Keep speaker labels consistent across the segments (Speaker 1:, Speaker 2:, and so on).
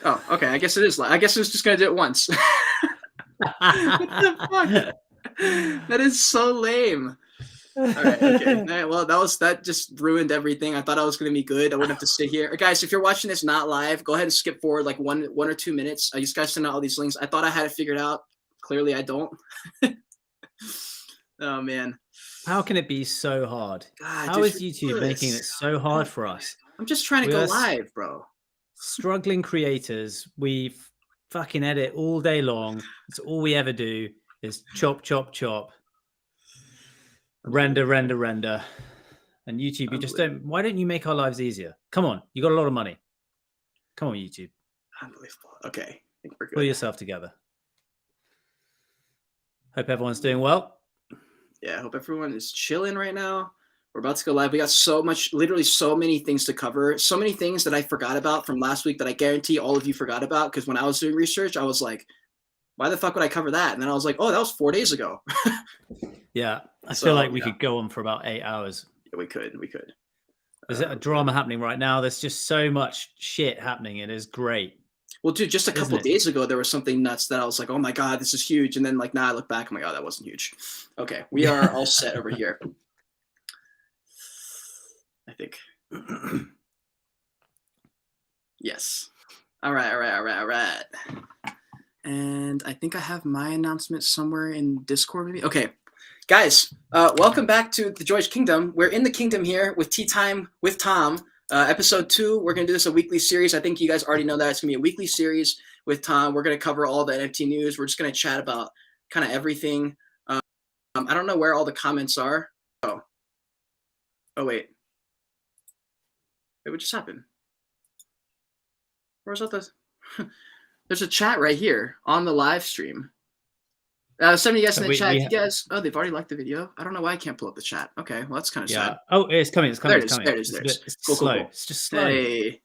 Speaker 1: Oh, okay. I guess it is. I guess it was just gonna do it once. What the fuck? That is so lame. All right, okay. All right, well, that just ruined everything. I thought I was gonna be good. I wouldn't have to sit here, guys. If you're watching this not live, go ahead and skip forward like one or 2 minutes. I just guys send out all these links. I thought I had it figured out. Clearly, I don't. Oh man.
Speaker 2: How can it be so hard?
Speaker 1: God,
Speaker 2: How is YouTube making it so hard for us?
Speaker 1: I'm just trying to go live, bro.
Speaker 2: Struggling creators, we fucking edit all day long. It's all we ever do is chop, chop, chop, render, render, render. And YouTube, you just don't. Why don't you make our lives easier? Come on, you got a lot of money. Come on, YouTube.
Speaker 1: Unbelievable. Okay, I think we're good.
Speaker 2: Pull yourself together. Hope everyone's doing well.
Speaker 1: Yeah, I hope everyone is chilling right now. We're about to go live. We got so much, literally so many things to cover. So many things that I forgot about from last week that I guarantee all of you forgot about. Because when I was doing research, I was like, why the fuck would I cover that? And then I was like, oh, that was 4 days ago.
Speaker 2: Yeah, I feel like we could go on for about 8 hours.
Speaker 1: Yeah, we could.
Speaker 2: There's a drama happening right now. There's just so much shit happening. It is great.
Speaker 1: Well, dude, just a couple days ago, there was something nuts that I was like, oh my God, this is huge. And then like, now I look back, I'm like, oh, that wasn't huge. Okay, we are all set over here. I think. Yes. All right. And I think I have my announcement somewhere in Discord, maybe. Okay, guys, welcome back to the Joyage Kingdom. We're in the kingdom here with Tea Time with Tom. Episode 2. We're gonna do this a weekly series. I think you guys already know that it's gonna be a weekly series with Tom. We're gonna cover all the NFT news. We're just gonna chat about kind of everything. I don't know where all the comments are. Oh wait. Wait, what just happened? Where's all the... There's a chat right here on the live stream. Some of you guys in the chat, you guys... Oh, they've already liked the video. I don't know why I can't pull up the chat. Okay, well, that's kind of sad.
Speaker 2: Oh, it's coming.
Speaker 1: There it is.
Speaker 2: It's
Speaker 1: Cool.
Speaker 2: slow. It's just slow.
Speaker 1: Hey.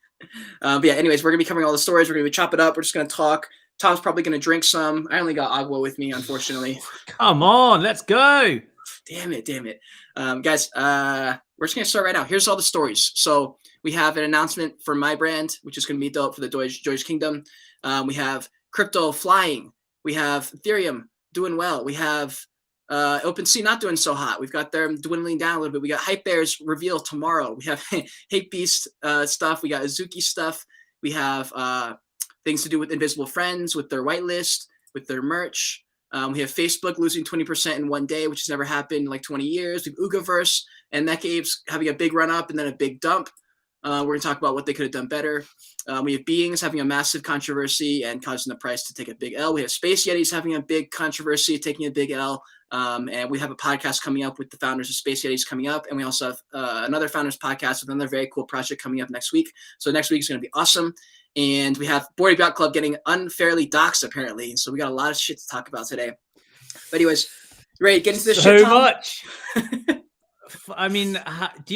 Speaker 1: But yeah, anyways, we're going to be covering all the stories. We're going to chop it up. We're just going to talk. Tom's probably going to drink some. I only got agua with me, unfortunately.
Speaker 2: Come on, let's go.
Speaker 1: Damn it. Guys, we're just going to start right now. Here's all the stories. So we have an announcement for my brand, which is going to be dope for the Joyage Kingdom. We have crypto flying. We have Ethereum doing well. We have OpenSea not doing so hot. We've got them dwindling down a little bit. We got Hype Bears reveal tomorrow. We have Hate Beast stuff. We got Azuki stuff. We have things to do with Invisible Friends, with their whitelist, with their merch. We have Facebook losing 20% in one day, which has never happened in like 20 years. We have Ugaverse and Mech Apes having a big run up and then a big dump. We're going to talk about what they could have done better. We have Beings having a massive controversy and causing the price to take a big L. We have Space Yetis having a big controversy, taking a big L. And we have a podcast coming up with the founders of Space Yetis coming up. And we also have another founders podcast with another very cool project coming up next week. So next week is going to be awesome. And we have Board Yacht Club getting unfairly doxxed, apparently. So we got a lot of shit to talk about today. But anyways, ready to get into this shit, Tom?
Speaker 2: Much. I mean, do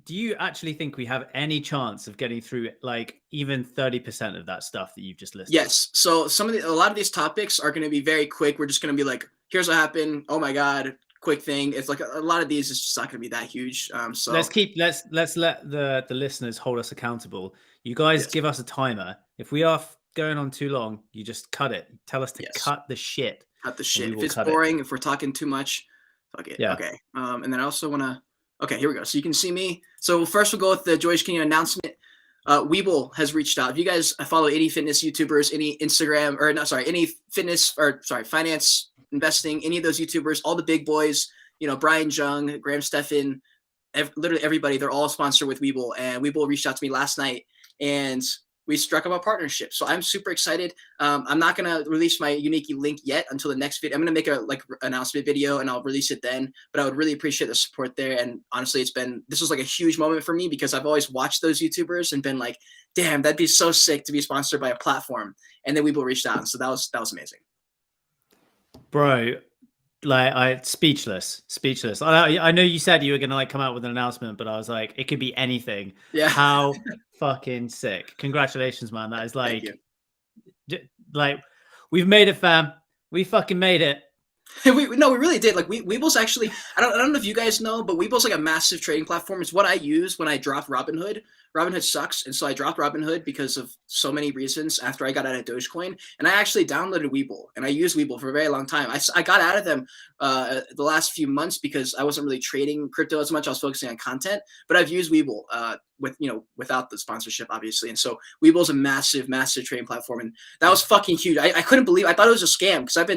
Speaker 2: you actually think we have any chance of getting through like even 30% of that stuff that you've just listed?
Speaker 1: Yes. So a lot of these topics are going to be very quick. We're just going to be like, here's what happened. Oh my God, quick thing. It's like a lot of these is just not going to be that huge. So let's
Speaker 2: let the listeners hold us accountable. You guys give us a timer. If we are going on too long, you just cut it. Tell us to cut the shit.
Speaker 1: Cut the shit. If it's boring, if we're talking too much, fuck it. Yeah. Okay. And then I also want to. Okay, here we go. So you can see me. So first we'll go with the Joyage Kingdom announcement. Webull has reached out. If you guys follow any fitness YouTubers, any Instagram any fitness finance investing, any of those YouTubers, all the big boys, Brian Jung, Graham Stephan, literally everybody, they're all sponsored with Webull. And Webull reached out to me last night and we struck up a partnership. So I'm super excited. I'm not going to release my unique link yet until the next video. I'm going to make a announcement video and I'll release it then, but I would really appreciate the support there. And honestly, this was like a huge moment for me because I've always watched those YouTubers and been like, damn, that'd be so sick to be sponsored by a platform. And then Webull reached out. And so that was amazing.
Speaker 2: Bro, like speechless. I know you said you were going to come out with an announcement, but I was like, it could be anything.
Speaker 1: Yeah.
Speaker 2: How fucking sick. Congratulations, man. That is like we've made it, fam. We fucking made it.
Speaker 1: we really did. Like Weeble's actually, I don't know if you guys know, but Weeble's like a massive trading platform. It's what I use when I dropped Robinhood. Robinhood sucks, and so I dropped Robinhood because of so many reasons after I got out of Dogecoin. And I actually downloaded Weeble, and I used Weeble for a very long time. I got out of them the last few months because I wasn't really trading crypto as much. I was focusing on content, but I've used Weeble without the sponsorship, obviously. And so Weeble's a massive, massive trading platform, and that was fucking huge. I couldn't believe. I thought it was a scam because I've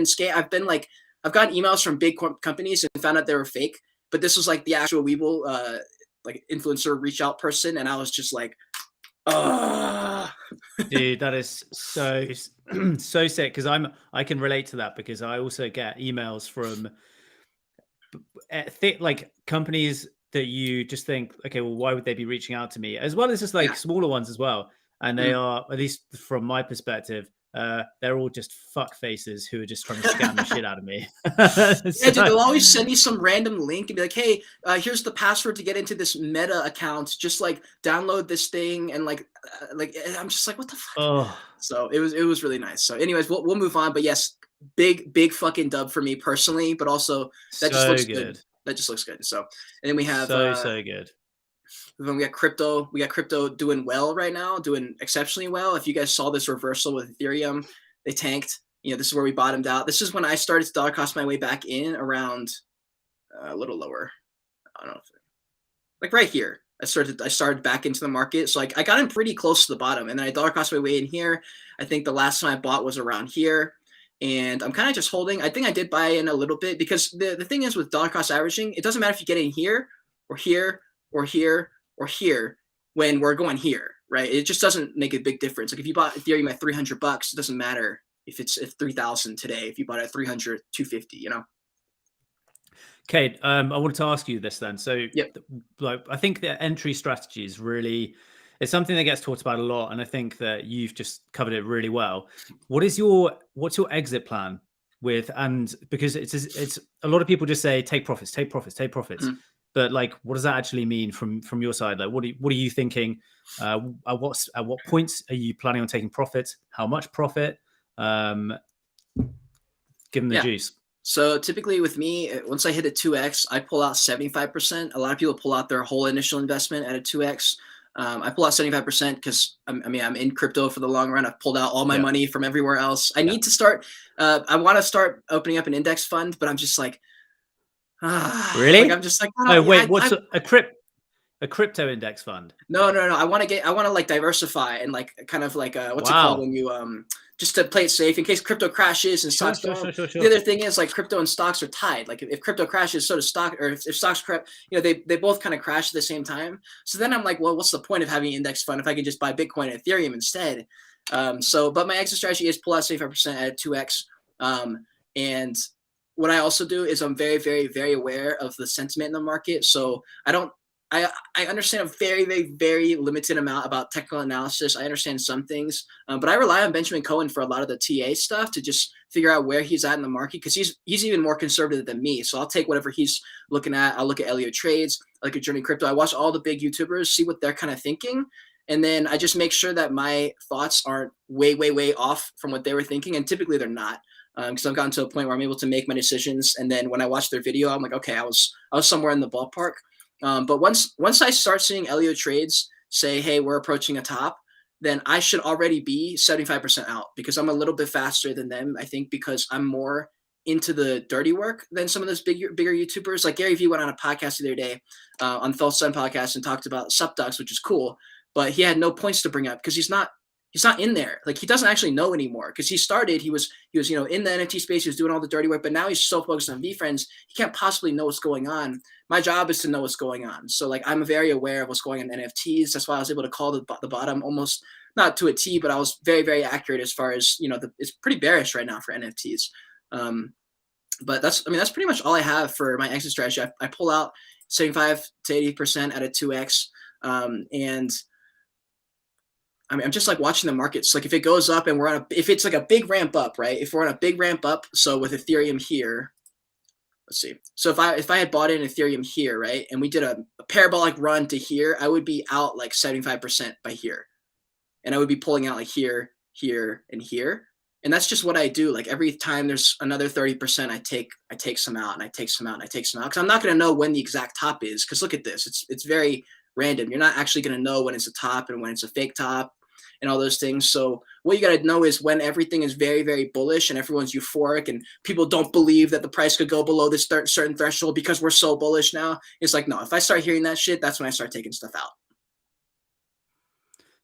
Speaker 1: gotten emails from big companies and found out they were fake, but this was like the actual Weeble like influencer reach out person, and I was just like,
Speaker 2: dude, that is so so sick because I can relate to that because I also get emails from like companies that you just think, okay, well, why would they be reaching out to me? As well as just like smaller ones as well, and they are, at least from my perspective, they're all just fuck faces who are just trying to scam the shit out of me.
Speaker 1: Yeah, dude, they'll always send you some random link and be like, hey, here's the password to get into this Meta account. Just like download this thing, and like I'm just like, what the fuck?
Speaker 2: Oh.
Speaker 1: So it was really nice. So anyways, we'll move on. But yes, big fucking dub for me personally, but also that just looks good. That just looks good. So, and then we have
Speaker 2: so good.
Speaker 1: Then we got crypto. We got crypto doing well right now, doing exceptionally well. If you guys saw this reversal with Ethereum, they tanked. This is where we bottomed out. This is when I started to dollar cost my way back in around a little lower. I don't know, like right here. I started back into the market. So like I got in pretty close to the bottom, and then I dollar cost my way in here. I think the last time I bought was around here. And I'm kind of just holding. I think I did buy in a little bit because the thing is with dollar cost averaging, it doesn't matter if you get in here or here or here or here when we're going here, right? It just doesn't make a big difference. Like if you bought Ethereum at $300, it doesn't matter if it's 3,000 today. If you bought it at 300, 250,
Speaker 2: Okay, I wanted to ask you this then. So,
Speaker 1: yep.
Speaker 2: Like, I think the entry strategy is really, it's something that gets talked about a lot, and I think that you've just covered it really well. What's your exit plan with? And because it's a lot of people just say take profits, mm-hmm. But like, what does that actually mean from your side? Like, what are you thinking? At what points are you planning on taking profits? How much profit? Give them the juice.
Speaker 1: So typically with me, once I hit a 2x, I pull out 75%. A lot of people pull out their whole initial investment at a 2x. I pull out 75% because I'm in crypto for the long run. I've pulled out all my money from everywhere else. I need to start. I want to start opening up an index fund, but I'm just like,
Speaker 2: really?
Speaker 1: Like, I'm just like,
Speaker 2: oh wait, what's a crypto index fund?
Speaker 1: No. I want to like diversify and like kind of like what's it called when you just to play it safe in case crypto crashes and stocks don't. Sure. The other thing is like crypto and stocks are tied. Like if crypto crashes, so does stock, or if stocks crash, they both kind of crash at the same time. So then I'm like, well, what's the point of having an index fund if I can just buy Bitcoin and Ethereum instead? But my exit strategy is pull out 75% at 2x. And what I also do is I'm very, very, very aware of the sentiment in the market. So I understand a very, very, very limited amount about technical analysis. I understand some things, but I rely on Benjamin Cohen for a lot of the TA stuff to just figure out where he's at in the market because he's even more conservative than me. So I'll take whatever he's looking at. I'll look at Elliott Trades, I look at Journey Crypto. I watch all the big YouTubers, see what they're kind of thinking. And then I just make sure that my thoughts aren't way, way, way off from what they were thinking. And typically they're not. Because I've gotten to a point where I'm able to make my decisions. And then when I watch their video, I'm like, okay, I was somewhere in the ballpark. But once I start seeing Elliott Trades say, hey, we're approaching a top, then I should already be 75% out because I'm a little bit faster than them, I think, because I'm more into the dirty work than some of those bigger YouTubers. Like Gary Vee went on a podcast the other day on Phil Sun podcast and talked about subducts, which is cool, but he had no points to bring up because he's not in there. Like he doesn't actually know anymore because he started, he was in the NFT space, he was doing all the dirty work, but now he's so focused on VeeFriends, he can't possibly know what's going on. My job is to know what's going on. So like, I'm very aware of what's going on in NFTs. That's why I was able to call the bottom almost not to a T, but I was very, very accurate as far as, it's pretty bearish right now for NFTs. But that's pretty much all I have for my exit strategy. I pull out 75 to 80% at a 2X. And I'm just like watching the markets. Like if it goes up and if it's like a big ramp up, right? If we're on a big ramp up, so with Ethereum here, let's see. So if I had bought in Ethereum here, right, and we did a parabolic run to here, I would be out like 75% by here, and I would be pulling out like here, here, and here. And that's just what I do. Like every time there's another 30%, I take some out and I take some out and I take some out. Cause I'm not going to know when the exact top is. Cause look at this. It's very random. You're not actually going to know when it's a top and when it's a fake top and all those things. So what you got to know is when everything is very, very bullish and everyone's euphoric and people don't believe that the price could go below this certain threshold because we're so bullish now. It's like, no, if I start hearing that shit, that's when I start taking stuff out.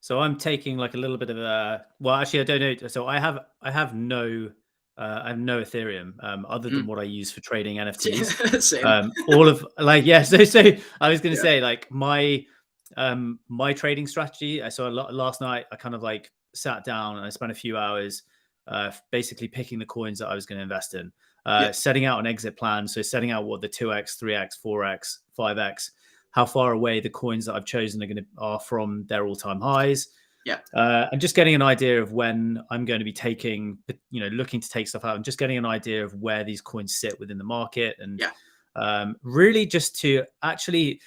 Speaker 2: So I'm taking like a little bit of a, well, actually I don't know. So I have no Ethereum other than what I use for trading NFTs.
Speaker 1: Same.
Speaker 2: All of like, yeah. So I was going to
Speaker 1: Yeah.
Speaker 2: say like my trading strategy. So last night I kind of like sat down and I spent a few hours basically picking the coins that I was going to invest in, setting out an exit plan. So setting out what the 2x, 3x, 4x, 5x, how far away the coins that I've chosen are from their all-time highs.
Speaker 1: Yeah.
Speaker 2: And just getting an idea of when I'm going to be taking, looking to take stuff out and just getting an idea of where these coins sit within the market. And really just to actually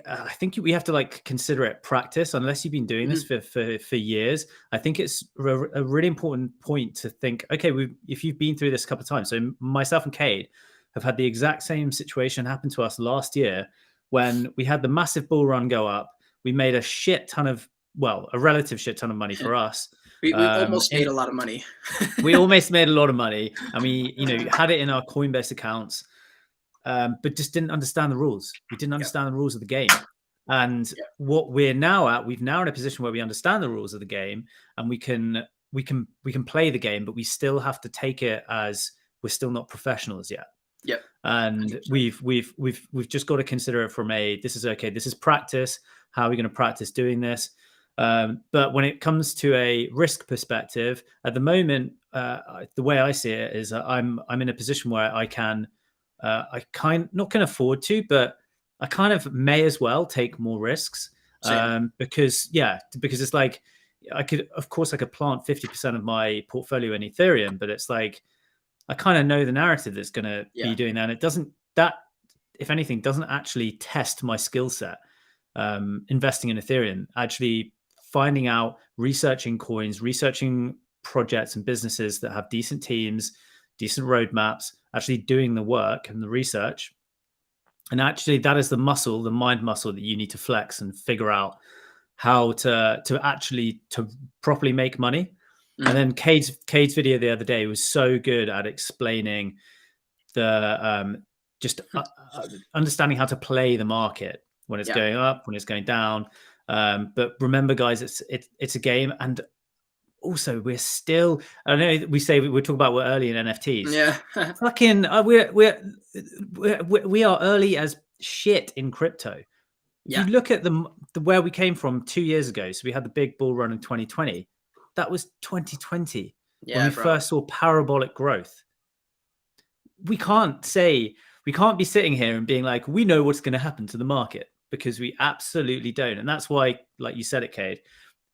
Speaker 2: I think we have to like consider it practice unless you've been doing this for years. I think it's a really important point to think, okay, if you've been through this a couple of times. So myself and Cade have had the exact same situation happen to us last year when we had the massive bull run go up. We made a relative shit ton of money for us.
Speaker 1: We almost made a lot of money.
Speaker 2: We almost made a lot of money. And we, had it in our Coinbase accounts, but just didn't understand the rules. We didn't understand the rules of the game. And what we're now in a position where we understand the rules of the game and we can play the game, but we still have to take it as we're still not professionals yet.
Speaker 1: Yep.
Speaker 2: And we've just got to consider it from this is practice. How are we going to practice doing this? But when it comes to a risk perspective, at the moment, the way I see it is I'm in a position where I can afford to, but I kind of may as well take more risks because it's like I could plant 50% of my portfolio in Ethereum, but it's like I kind of know the narrative that's going to be doing that. And if anything, doesn't actually test my skill set. Investing in Ethereum, actually finding out, researching coins, researching projects and businesses that have decent teams, decent roadmaps, actually doing the work and the research. And actually that is the mind muscle that you need to flex and figure out how to properly make money. And then Cade's video the other day was so good at explaining the understanding how to play the market when it's going up, when it's going down. But remember, guys, it's a game, and also we're still. I know we talk about we're early in NFTs.
Speaker 1: Yeah,
Speaker 2: fucking we are early as shit in crypto. If you look at the where we came from 2 years ago, so we had the big bull run in 2020. That was 2020 when we first saw parabolic growth. We can't be sitting here and being like, we know what's going to happen to the market, because we absolutely don't. And that's why, like you said it, Cade,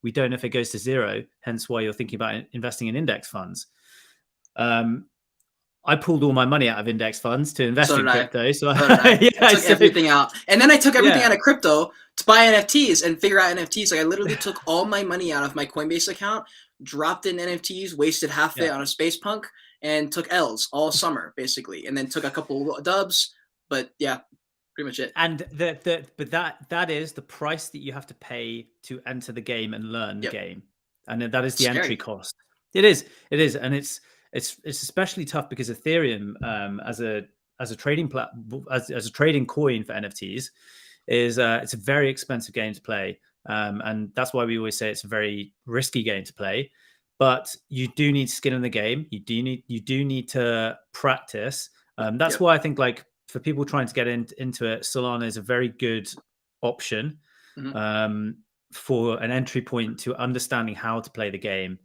Speaker 2: we don't know if it goes to zero, hence why you're thinking about investing in index funds. I pulled all my money out of index funds to invest in crypto.
Speaker 1: I took everything out. And then I took everything out of crypto to buy NFTs and figure out NFTs. Like I literally took all my money out of my Coinbase account, dropped in NFTs, wasted half of it on a space punk, and took L's all summer, basically. And then took a couple dubs. But yeah, pretty much it.
Speaker 2: And that is the price that you have to pay to enter the game and learn the game. And that is the entry cost. It is. And it's especially tough because Ethereum, as a trading as a trading coin for NFTs, is it's a very expensive game to play, and that's why we always say it's a very risky game to play. But you do need skin in the game. You do need to practice. That's why I think, like, for people trying to get into it, Solana is a very good option for an entry point to understanding how to play the game,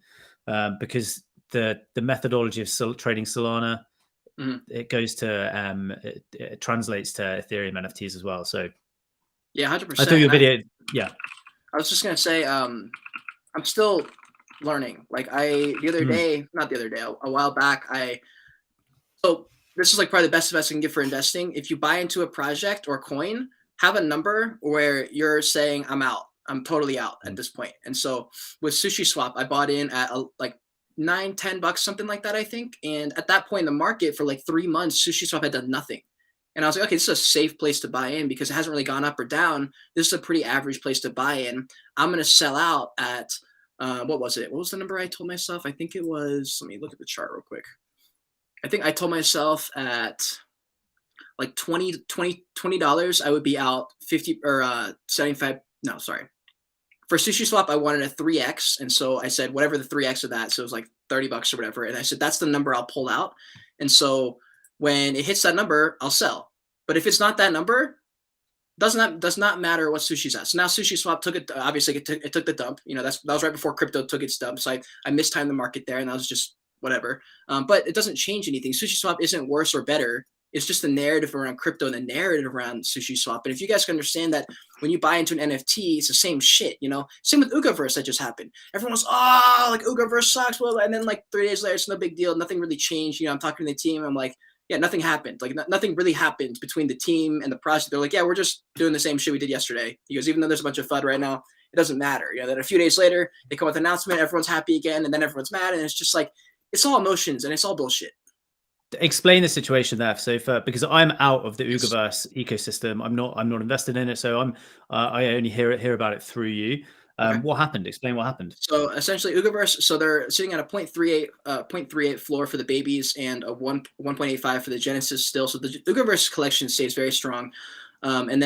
Speaker 2: because the methodology of trading Solana, it goes to it translates to Ethereum NFTs as well. So
Speaker 1: yeah, 100%.
Speaker 2: I thought your video,
Speaker 1: I was just gonna say, I'm still learning. Like a while back, so this is like probably the best advice I can give for investing. If you buy into a project or coin, have a number where you're saying I'm out. I'm totally out at this point. And so with SushiSwap, I bought in at like $9-10, something like that, I think. And at that point in the market for like 3 months, SushiSwap had done nothing. And I was like, okay, this is a safe place to buy in because it hasn't really gone up or down. This is a pretty average place to buy in. I'm going to sell out at, what was it? What was the number I told myself? I think it was, let me look at the chart real quick. I think I told myself at like $20 I would be out 50 or 75. No, sorry. For SushiSwap, I wanted a 3x. And so I said, whatever the 3x of that. So it was like $30 or whatever. And I said, that's the number I'll pull out. And so when it hits that number, I'll sell. But if it's not that number, does not matter what Sushi's at. So now SushiSwap took it. Obviously, it took the dump. You know, that was right before crypto took its dump. So I mistimed the market there, and that was just whatever. But it doesn't change anything. SushiSwap isn't worse or better. It's just the narrative around crypto and the narrative around SushiSwap. And if you guys can understand that when you buy into an NFT, it's the same shit, you know? Same with ugaverse that just happened. Everyone's, oh, like ugaverse sucks. Well, and then like 3 days later, it's no big deal. Nothing really changed. You know, I'm talking to the team. I'm like, yeah, nothing happened. Like nothing really happened between the team and the project. They're like, yeah, we're just doing the same shit we did yesterday. He goes, even though there's a bunch of FUD right now, it doesn't matter. You know, then a few days later, they come with an announcement, everyone's happy again, and then everyone's mad. And it's just like, it's all emotions and it's all bullshit.
Speaker 2: Explain the situation there. So because I'm out of the ugaverse ecosystem, I'm not invested in it. So I only hear about it through you.
Speaker 1: Okay.
Speaker 2: What happened? Explain what happened.
Speaker 1: So essentially, ugaverse. So they're sitting at a 0.38 floor for the babies and a 1.85 for the Genesis still. So the ugaverse collection stays very strong. And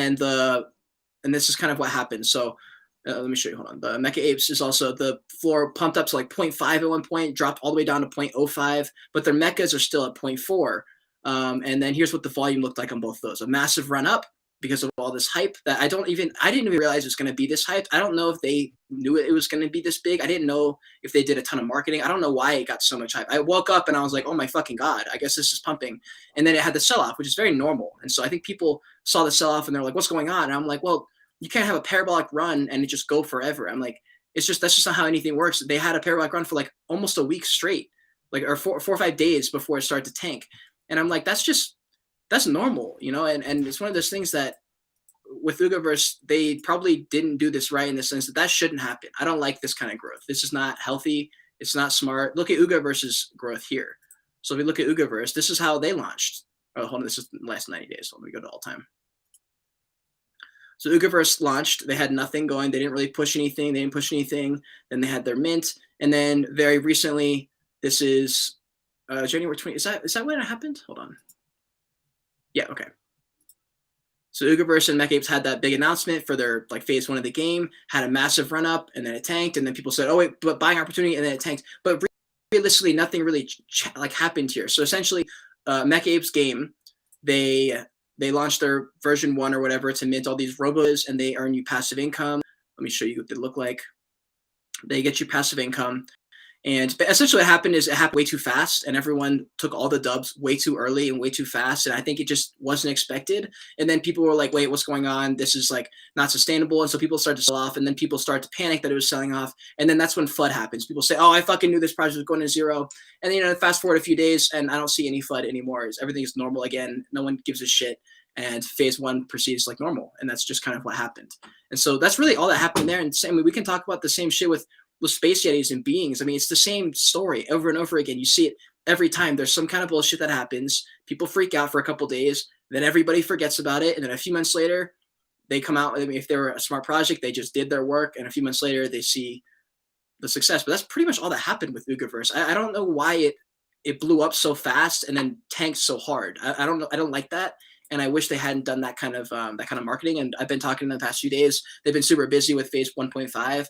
Speaker 1: this is kind of what happened. So let me show you. Hold on. The Mecha Apes is also the floor pumped up to like 0.5 at one point, dropped all the way down to 0.05, but their mechas are still at 0.4. And then here's what the volume looked like on both of those: a massive run up because of all this hype that I didn't even realize it was going to be this hype. I don't know if they knew it was going to be this big. I didn't know if they did a ton of marketing. I don't know why it got so much hype. I woke up and I was like, oh my fucking God, I guess this is pumping. And then it had the sell off, which is very normal. And so I think people saw the sell off and they're like, what's going on? And I'm like, well, you can't have a parabolic run and it just go forever. I'm like, that's just not how anything works. They had a parabolic run for like almost a week straight, like, or 4 or 5 days before it started to tank. And I'm like, that's normal, you know? And it's one of those things that with ugaverse, they probably didn't do this right in the sense that shouldn't happen. I don't like this kind of growth. This is not healthy. It's not smart. Look at ugaverse's growth here. So if we look at ugaverse, this is how they launched. Oh, hold on. This is the last 90 days. So let me go to all time. So ugaverse launched. They had nothing going. They didn't really push anything. They didn't push anything. Then they had their mint. And then very recently, this is January 20. Is that when it happened? Hold on. Yeah, okay. So ugaverse and Mecha Apes had that big announcement for their like phase 1 of the game, had a massive run up, and then it tanked. And then people said, oh, wait, but buying opportunity, and then it tanked. But realistically, nothing really happened here. So essentially, Mecha Apes game, they launched their version 1 or whatever to mint all these robos, and they earn you passive income. Let me show you what they look like. They get you passive income. And essentially what happened is it happened way too fast, and everyone took all the dubs way too early and way too fast. And I think it just wasn't expected. And then people were like, wait, what's going on? This is like not sustainable. And so people start to sell off, and then people start to panic that it was selling off. And then that's when FUD happens. People say, oh, I fucking knew this project was going to zero. And then, you know, fast forward a few days and I don't see any FUD anymore. Everything is normal again. No one gives a shit. And phase 1 proceeds like normal. And that's just kind of what happened. And so that's really all that happened there. And we can talk about the same shit with space yetis and beings. I mean, it's the same story over and over again. You see it every time. There's some kind of bullshit that happens. People freak out for a couple days. Then everybody forgets about it. And then a few months later, they come out. I mean, if they were a smart project, they just did their work. And a few months later, they see the success. But that's pretty much all that happened with ugaverse. I don't know why it blew up so fast and then tanked so hard. I don't know. I don't like that. And I wish they hadn't done that kind of marketing. And I've been talking to them the past few days. They've been super busy with phase 1.5,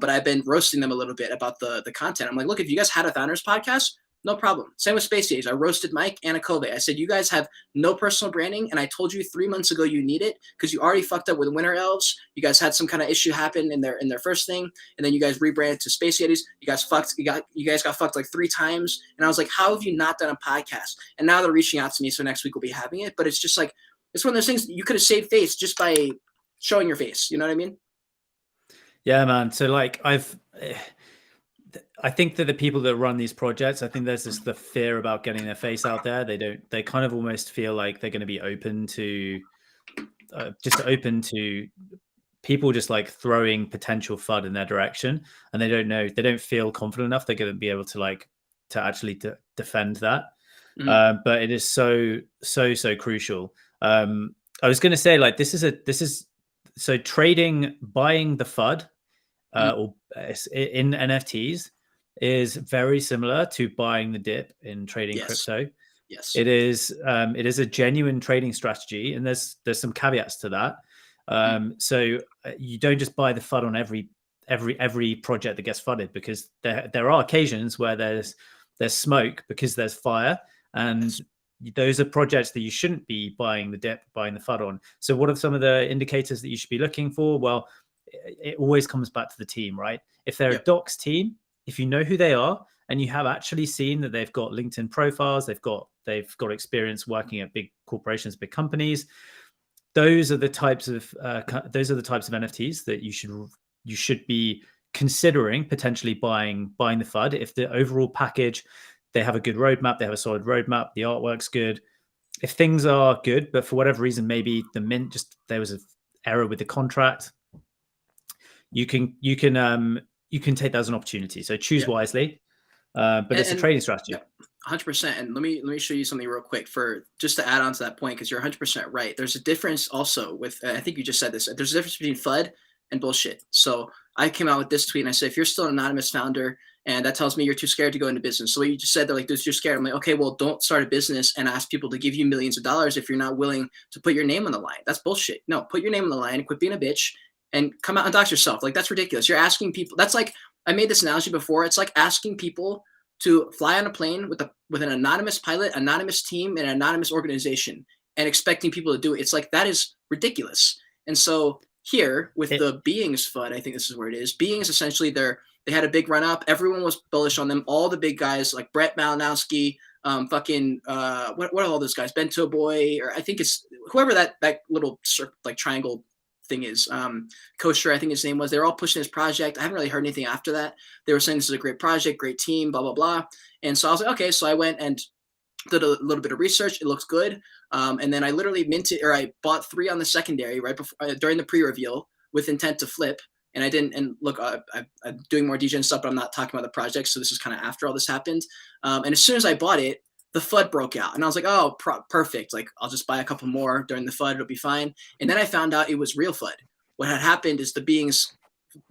Speaker 1: but I've been roasting them a little bit about the content. I'm like, look, if you guys had a founders podcast, no problem. Same with Space Age. I roasted Mike and Akove. I said, you guys have no personal branding, and I told you 3 months ago you need it because you already fucked up with Winter Elves. You guys had some kind of issue happen in their first thing, and then you guys rebranded to Space Yetis. You guys got fucked like 3 times, and I was like, how have you not done a podcast? And now they're reaching out to me, so next week we'll be having it. But it's just like, it's one of those things you could have saved face just by showing your face. You know what I mean?
Speaker 2: Yeah, man. So like I think that the people that run these projects, I think there's the fear about getting their face out there. They kind of almost feel like they're going to be open to people just like throwing potential FUD in their direction, and they don't feel confident enough they're going to be able to like to actually defend that. But it is so crucial. I was going to say, like, this is so trading, buying the FUD or in NFTs is very similar to buying the dip in trading crypto.
Speaker 1: Yes,
Speaker 2: it is a genuine trading strategy, and there's some caveats to that. So you don't just buy the FUD on every project that gets FUDded, because there are occasions where there's smoke because there's fire, and those are projects that you shouldn't be buying the FUD on. So what are some of the indicators that you should be looking for? Well, it always comes back to the team, right? If they're a docs team, if you know who they are and you have actually seen that they've got LinkedIn profiles, they've got experience working at big corporations, big companies, those are the types of NFTs that you should be considering potentially buying the FUD. If the overall package, they have a good roadmap, they have a solid roadmap, the artwork's good. If things are good, but for whatever reason, maybe the mint there was an error with the contract, you can take that as an opportunity. So choose wisely, but it's a trading strategy.
Speaker 1: 100%. And let me show you something real quick for just to add on to that point, because you're 100% right. There's a difference also with I think you just said this. There's a difference between FUD and bullshit. So I came out with this tweet and I said, if you're still an anonymous founder and that tells me you're too scared to go into business. So what you just said, they're like, dude, you're scared. I'm like, okay, well, don't start a business and ask people to give you millions of dollars if you're not willing to put your name on the line. That's bullshit. No, put your name on the line, quit being a bitch, and come out and dox yourself. Like, that's ridiculous. You're asking people. That's like, I made this analogy before. It's like asking people to fly on a plane with an anonymous pilot, anonymous team, and an anonymous organization, and expecting people to do it. It's like, that is ridiculous. And so here with the Beings FUD, I think this is where it is. Beings, essentially, they had a big run up. Everyone was bullish on them. All the big guys like Brett Malinowski, what are all those guys? Bento Boy, or I think it's whoever that little like triangle thing is. Kosher, I think his name was. They were all pushing this project. I haven't really heard anything after that. They were saying this is a great project, great team, blah blah blah. And so I was like, okay. So I went and did a little bit of research. It looks good. And then I literally I bought 3 on the secondary right before during the pre-reveal with intent to flip. And I didn't. And look, I'm doing more DJ and stuff, but I'm not talking about the project. So this is kind of after all this happened. And as soon as I bought it, the FUD broke out, and I was like, oh, perfect. Like, I'll just buy a couple more during the FUD. It'll be fine. And then I found out it was real FUD. What had happened is the Beings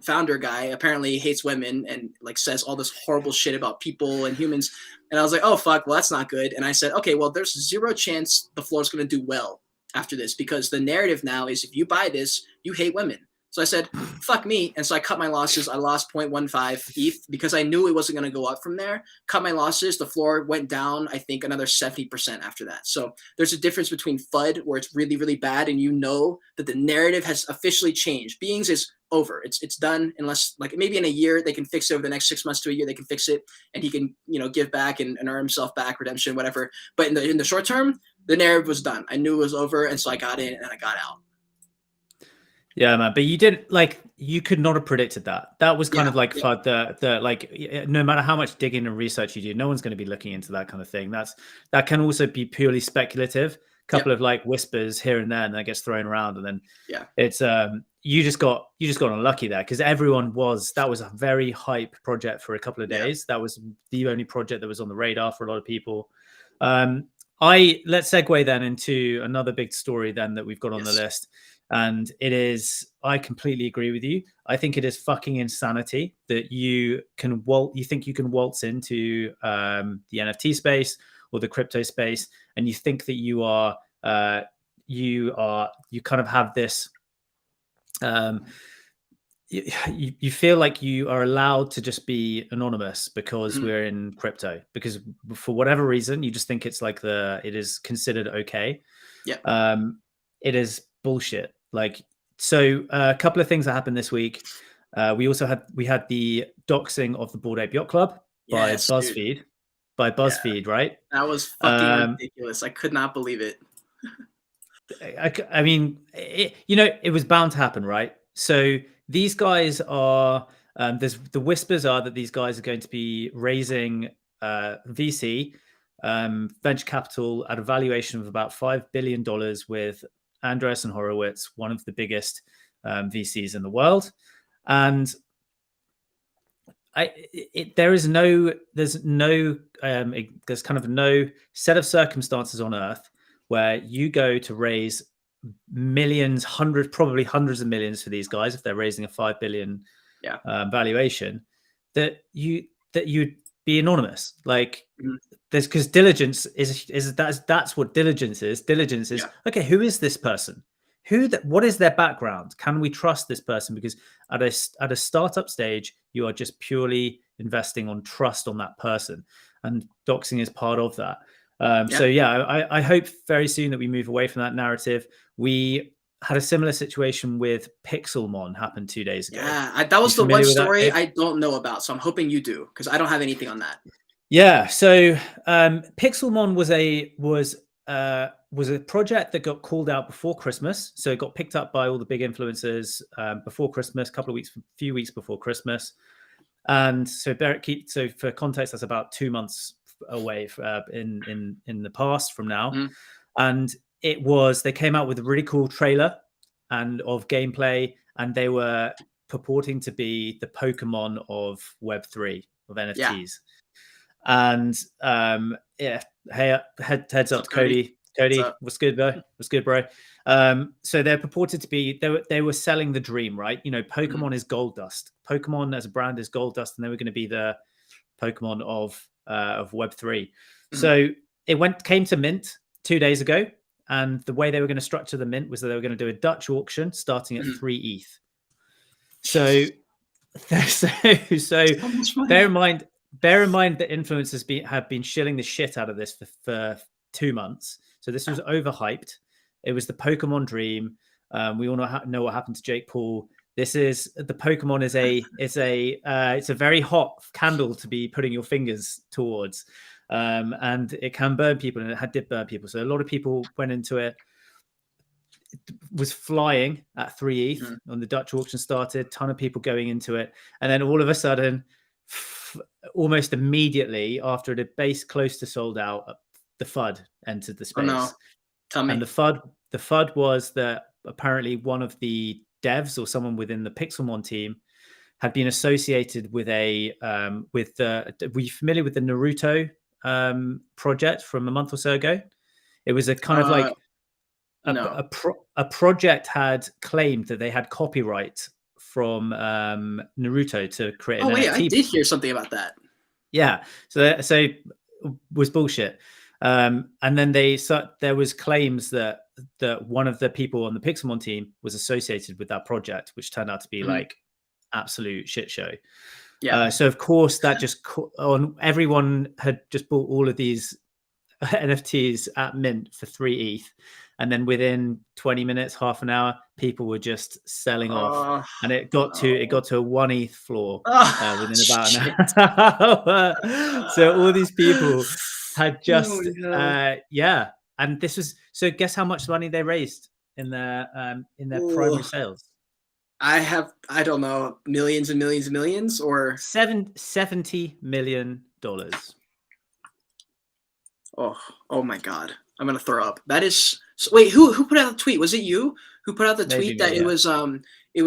Speaker 1: founder guy apparently hates women and like says all this horrible shit about people and humans. And I was like, oh, fuck, well, that's not good. And I said, okay, well, there's 0 chance the floor is going to do well after this, because the narrative now is if you buy this, you hate women. So I said, fuck me. And so I cut my losses. I lost 0.15 ETH because I knew it wasn't going to go up from there. Cut my losses. The floor went down, I think, another 70% after that. So there's a difference between FUD, where it's really, really bad, and you know that the narrative has officially changed. Beings is over. It's done, unless like maybe in a year they can fix it. Over the next 6 months to a year, they can fix it, and he can, give back and earn himself back, redemption, whatever. But in the short term, the narrative was done. I knew it was over, and so I got in and I got out.
Speaker 2: Yeah, man. But you could not have predicted that. That was kind of like FUD, the like, no matter how much digging and research you do, no one's going to be looking into that kind of thing. That can also be purely speculative. Couple of like whispers here and there, and that gets thrown around, and then it's you just got unlucky there, because that was a very hype project for a couple of days. That was the only project that was on the radar for a lot of people. Let's segue then into another big story then that we've got on the list. And it is, I completely agree with you. I think it is fucking insanity that you think you can waltz into the NFT space or the crypto space, and you think that you kind of have this, you feel like you are allowed to just be anonymous because we're in crypto, because for whatever reason, you just think it's like it is considered okay. Yeah. It is bullshit. Like, so a couple of things that happened this week. We had the doxing of the Bored Ape Yacht Club by BuzzFeed. Dude. By BuzzFeed, right?
Speaker 1: That was fucking ridiculous. I could not believe it.
Speaker 2: I mean, it was bound to happen, right? So these guys are, the whispers are that these guys are going to be raising VC, venture capital, at a valuation of about $5 billion with Andreessen Horowitz, one of the biggest VCs in the world, and there's kind of no set of circumstances on earth where you go to raise millions, probably hundreds of millions for these guys if they're raising a 5 billion valuation, that you'd be anonymous. Like there's, because diligence that's what diligence is. Diligence is okay, who is this person? What is their background? Can we trust this person? Because at a startup stage, you are just purely investing on trust on that person, and doxing is part of that. So I hope very soon that we move away from that narrative. We had a similar situation with Pixelmon happen 2 days ago.
Speaker 1: Yeah, that was the one story I don't know about, so I'm hoping you do, because I don't have anything on that.
Speaker 2: Yeah, so Pixelmon was a project that got called out before Christmas. So it got picked up by all the big influencers before Christmas, few weeks before Christmas. And so for context, that's about 2 months away in the past from now. And they came out with a really cool trailer of gameplay, and they were purporting to be the Pokemon of Web3, of NFTs. And heads up to Cody. Cody, what's good, bro? What's good, bro? So they're purported to be, they were selling the dream, right? You know, Pokemon is gold dust. Pokemon as a brand is gold dust, and they were going to be the Pokemon of Web3. So it came to mint 2 days ago, and the way they were going to structure the mint was that they were going to do a Dutch auction starting at 3 ETH. So bear in mind that influencers have been shilling the shit out of this for 2 months. So this was overhyped. It was the Pokemon dream. We all know what happened to Jake Paul. The Pokemon it's a very hot candle to be putting your fingers towards, and it can burn people, and it did burn people. So a lot of people went into it. It was flying at 3 ETH when the Dutch auction started. Ton of people going into it, and then all of a sudden, almost immediately after it had base close to sold out, the FUD entered the space.
Speaker 1: Oh, no. Tell me.
Speaker 2: And the FUD was that apparently one of the devs or someone within the Pixelmon team had been associated with were you familiar with the Naruto project from a month or so ago? It was a kind of like a project had claimed that they had copyright from Naruto to create an NFT.
Speaker 1: I did hear something about that.
Speaker 2: Yeah, so it was bullshit. And then there was claims that one of the people on the Pixelmon team was associated with that project, which turned out to be like absolute shit show. Yeah. So of course that everyone had just bought all of these NFTs at mint for 3 ETH. And then within 20 minutes, half an hour, people were just selling off, and it got to a 1 ETH floor within about an hour. So all these people had just and this was, so guess how much money they raised in their primary sales?
Speaker 1: I don't know, millions and millions and millions, or
Speaker 2: $70 million.
Speaker 1: Oh my God, I'm gonna throw up. That is, wait, who put out the tweet? Was it you who put out the tweet that it was something? It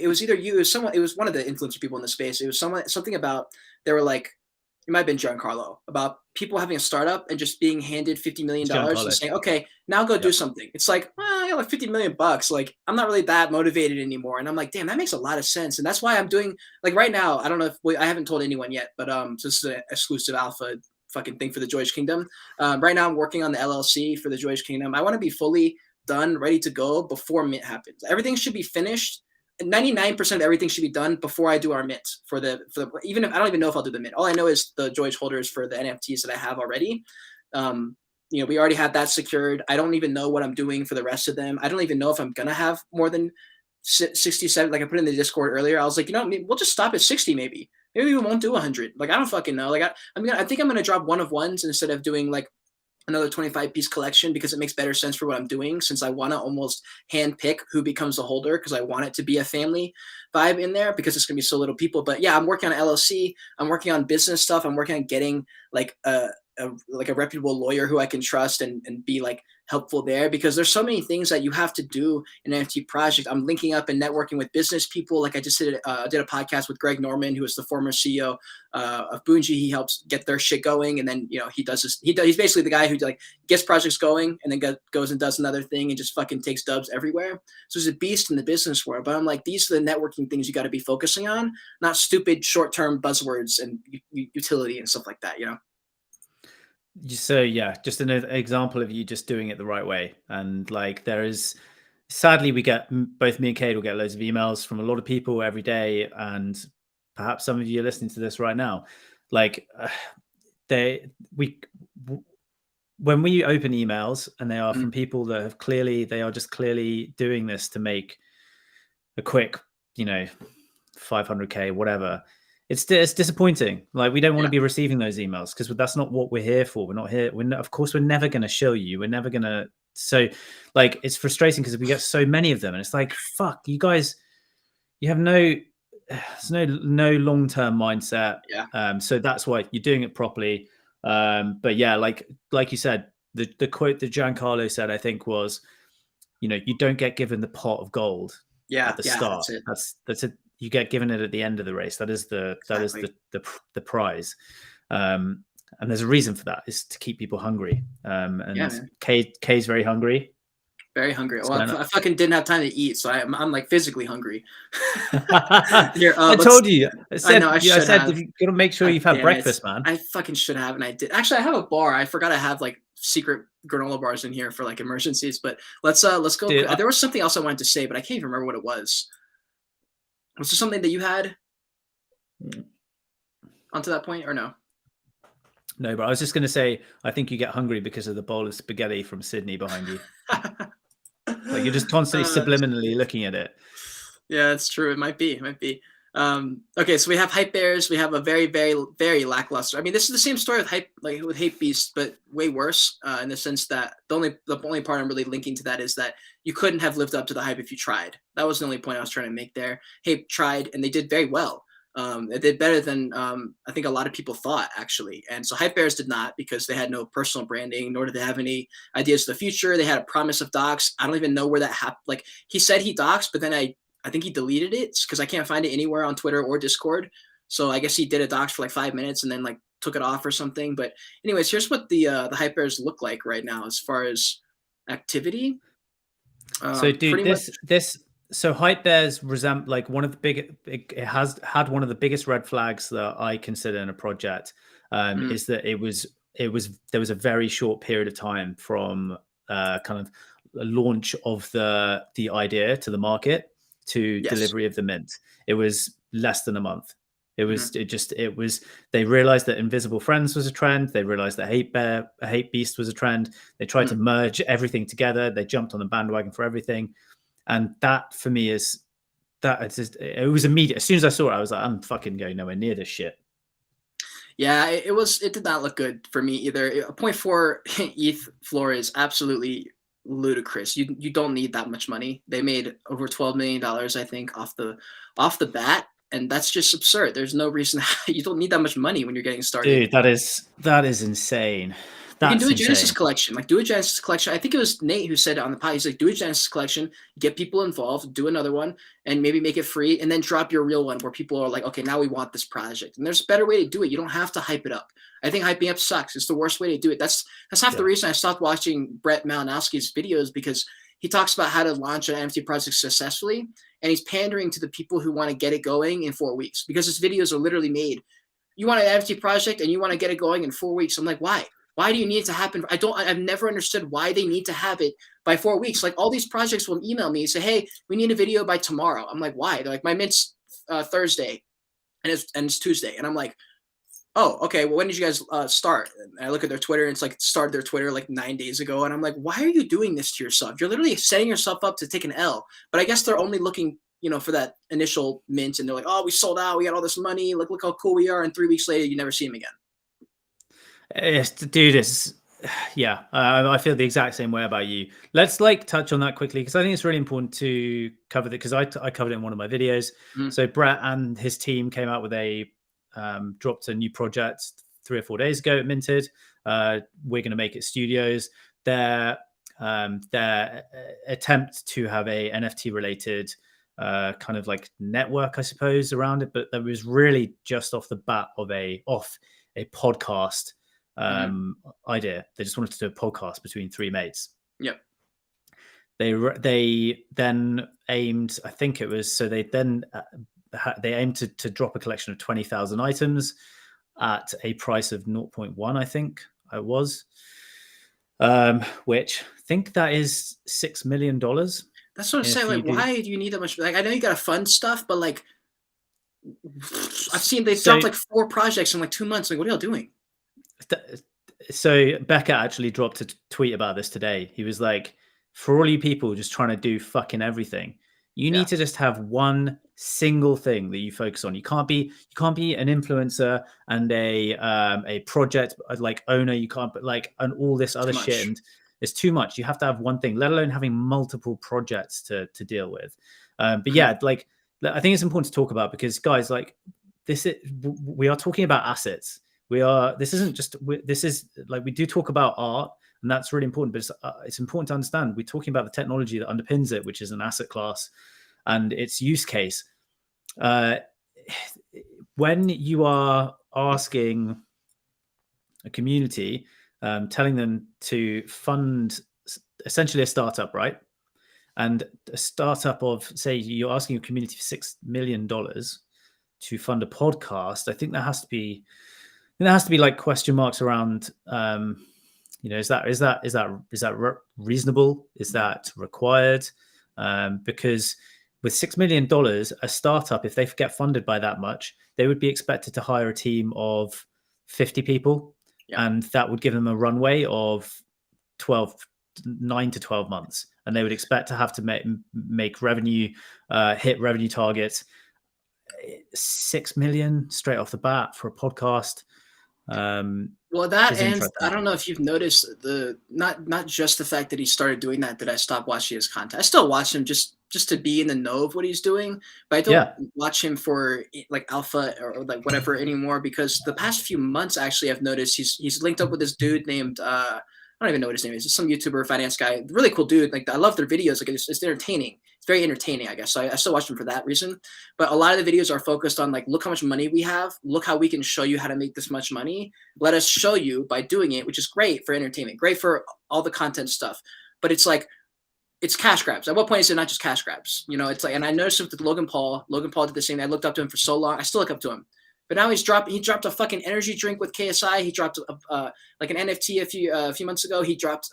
Speaker 1: was either you, it was someone. It was one of the influencer people in the space. It was something about, they were like, it might have been Giancarlo, about people having a startup and just being handed $50 million and saying, okay, now go do something. It's like, well, like $50 million. Like, I'm not really that motivated anymore. And I'm like, damn, that makes a lot of sense. And that's why I'm doing, like, right now, I don't know if I haven't told anyone yet, but this is an exclusive alpha fucking thing for the Joyage Kingdom. Right now I'm working on the LLC for the Joyage Kingdom. I want to be fully done, ready to go before mint happens. Everything should be finished. 99% of everything should be done before I do our mint for the even if I don't even know if I'll do the mint. All I know is the Joyage holders for the NFTs that I have already. We already have that secured. I don't even know what I'm doing for the rest of them. I don't even know if I'm gonna have more than 67. Like I put in the Discord earlier, I was like, we'll just stop at 60 maybe. Maybe we won't do 100. Like, I don't fucking know. Like, I think I'm gonna drop one of ones instead of doing like another 25-piece collection, because it makes better sense for what I'm doing, since I want to almost hand pick who becomes a holder, because I want it to be a family vibe in there, because it's gonna be so little people. But yeah, I'm working on LLC. I'm working on business stuff. I'm working on getting like like a reputable lawyer who I can trust and be like helpful there, because there's so many things that you have to do in an NFT project. I'm linking up and networking with business people. Like I just did a podcast with Greg Norman, who is the former CEO of Bungie. He helps get their shit going, and then he does this. He's basically the guy who like gets projects going and then goes and does another thing and just fucking takes dubs everywhere. So he's a beast in the business world. But I'm like, these are the networking things you got to be focusing on, not stupid short-term buzzwords and utility and stuff like that.
Speaker 2: So yeah, just an example of you just doing it the right way. And like there is, sadly, we get, both me and Cade will get loads of emails from a lot of people every day, and perhaps some of you are listening to this right now. Like when we open emails and they are from people that have they are just clearly doing this to make a quick, 500K, whatever. It's disappointing. Like we don't want to be receiving those emails, because that's not what we're here for. We're not here. Of course, we're never going to show you. We're never going to. So like, it's frustrating because we get so many of them, and it's like, fuck, you guys, you have no long-term mindset.
Speaker 1: Yeah.
Speaker 2: So that's why you're doing it properly. But yeah, like you said, the quote that Giancarlo said, I think was, you don't get given the pot of gold at the start. That's it. You get given it at the end of the race. That is the prize. And there's a reason for that, is to keep people hungry. Kay's very hungry.
Speaker 1: Very hungry. Well, I fucking didn't have time to eat, so I'm like physically hungry.
Speaker 2: Here, I told you. I said you gotta make sure you've had breakfast, man.
Speaker 1: I fucking should have, and I did. Actually, I have a bar. I forgot I have like secret granola bars in here for like emergencies. But let's go. Dude, there was something else I wanted to say, but I can't even remember what it was. Was there something that you had onto that point, or no?
Speaker 2: No, but I was just going to say, I think you get hungry because of the bowl of spaghetti from Sydney behind you. Like you're just constantly subliminally looking at it.
Speaker 1: Yeah, it's true. It might be. Okay, so we have Hype Bears. We have a very, very, very lackluster. I mean, this is the same story with Hype Beast, but way worse in the sense that the only part I'm really linking to that is that you couldn't have lived up to the hype if you tried. That was the only point I was trying to make there. Hype tried, and they did very well. It did better than I think a lot of people thought, actually. And so Hype Bears did not, because they had no personal branding, nor did they have any ideas for the future. They had a promise of docs. I don't even know where that happened. Like, he said he docs, but then I think he deleted it because I can't find it anywhere on Twitter or Discord. So I guess he did a docs for like 5 minutes and then like took it off or something. But anyways, here's what the Hype Bears look like right now as far as activity.
Speaker 2: So dude, so Hype Bears resemble like one of the it has had one of the biggest red flags that I consider in a project, is that there was a very short period of time from kind of a launch of the idea to the market to delivery of the mint. It was less than a month. It was they realized that Invisible Friends was a trend. They realized that Hate Beast was a trend. They tried to merge everything together. They jumped on the bandwagon for everything. And that for me it was immediate. As soon as I saw it, I was like, I'm fucking going nowhere near this shit.
Speaker 1: Yeah, it did not look good for me either. A 0.4 ETH floor is absolutely ludicrous. You don't need that much money. They made over $12 million, I think, off the bat, and that's just absurd. There's no reason you don't need that much money when you're getting started.
Speaker 2: Dude, that is insane.
Speaker 1: You can do a Genesis collection. Like, do a Genesis collection. I think it was Nate who said it on the pod. He's like, do a Genesis collection, get people involved, do another one, and maybe make it free, and then drop your real one where people are like, okay, now we want this project. And there's a better way to do it. You don't have to hype it up. I think hyping up sucks. It's the worst way to do it. That's half the reason I stopped watching Brett Malinowski's videos, because he talks about how to launch an NFT project successfully, and he's pandering to the people who want to get it going in 4 weeks, because his videos are literally made. You want an NFT project and you want to get it going in 4 weeks. I'm like, why? Why do you need it to happen? I've never understood why they need to have it by 4 weeks. Like, all these projects will email me and say, hey, we need a video by tomorrow. I'm like, why? They're like, my mint's Thursday and it's Tuesday. And I'm like, oh, okay, well, when did you guys start? And I look at their Twitter, and it's like started their Twitter like 9 days ago. And I'm like, why are you doing this to yourself? You're literally setting yourself up to take an L. But I guess they're only looking, for that initial mint. And they're like, oh, we sold out. We got all this money. Look how cool we are. And 3 weeks later, you never see them again.
Speaker 2: Yes, dude, I feel the exact same way about you. Let's touch on that quickly, because I think it's really important to cover that, because I covered it in one of my videos. So Brett and his team came out with dropped a new project 3 or 4 days ago. It minted. We're going to make it studios. Their attempt to have a NFT related kind of like network, I suppose, around it, but that was really just off the bat of a podcast idea. They just wanted to do a podcast between three mates.
Speaker 1: Yep.
Speaker 2: They then aimed, I think it was, so they aimed to drop a collection of 20,000 items at a price of 0.1, I think it was, which I think that is $6 million.
Speaker 1: That's what I'm saying. Like, why do you need that much? Like, I know you got to fund stuff, but like, I've seen they dropped like 4 projects in like 2 months. Like, what are y'all doing?
Speaker 2: So Becca actually dropped a tweet about this today. He was like, for all you people just trying to do fucking everything, you need to just have one single thing that you focus on. You can't be an influencer and a project like owner. You can't, but like, and all this other shit. And it's too much. You have to have one thing, let alone having multiple projects to deal with. But yeah, like, I think it's important to talk about, because guys, like, we are talking about assets. This is like, we do talk about art, and that's really important, but it's important to understand we're talking about the technology that underpins it, which is an asset class and its use case. When you are asking a community, telling them to fund essentially a startup, right? And a startup of, say, you're asking a community for $6 million to fund a podcast, I think there has to be like question marks around, is that reasonable? Is that required? Because with $6 million, a startup, if they get funded by that much, they would be expected to hire a team of 50 people. Yeah. And that would give them a runway of 9 to 12 months. And they would expect to have to make revenue, hit revenue targets. 6 million straight off the bat for a podcast.
Speaker 1: Well, that, and I don't know if you've noticed not just the fact that he started doing that I stopped watching his content. I still watch him just to be in the know of what he's doing, but I don't watch him for like alpha or like whatever anymore, because the past few months, actually, I've noticed he's linked up with this dude named I don't even know what his name is. It's some YouTuber, finance guy, really cool dude. Like, I love their videos. Like, it's entertaining. It's very entertaining, I guess. So I still watch them for that reason. But a lot of the videos are focused on like, look how much money we have. Look how we can show you how to make this much money. Let us show you by doing it, which is great for entertainment, great for all the content stuff. But it's like, it's cash grabs. At what point is it not just cash grabs? It's like, and I noticed with Logan Paul did the same thing. I looked up to him for so long. I still look up to him. But now he dropped a fucking energy drink with KSI. He dropped like an NFT a few months ago. He dropped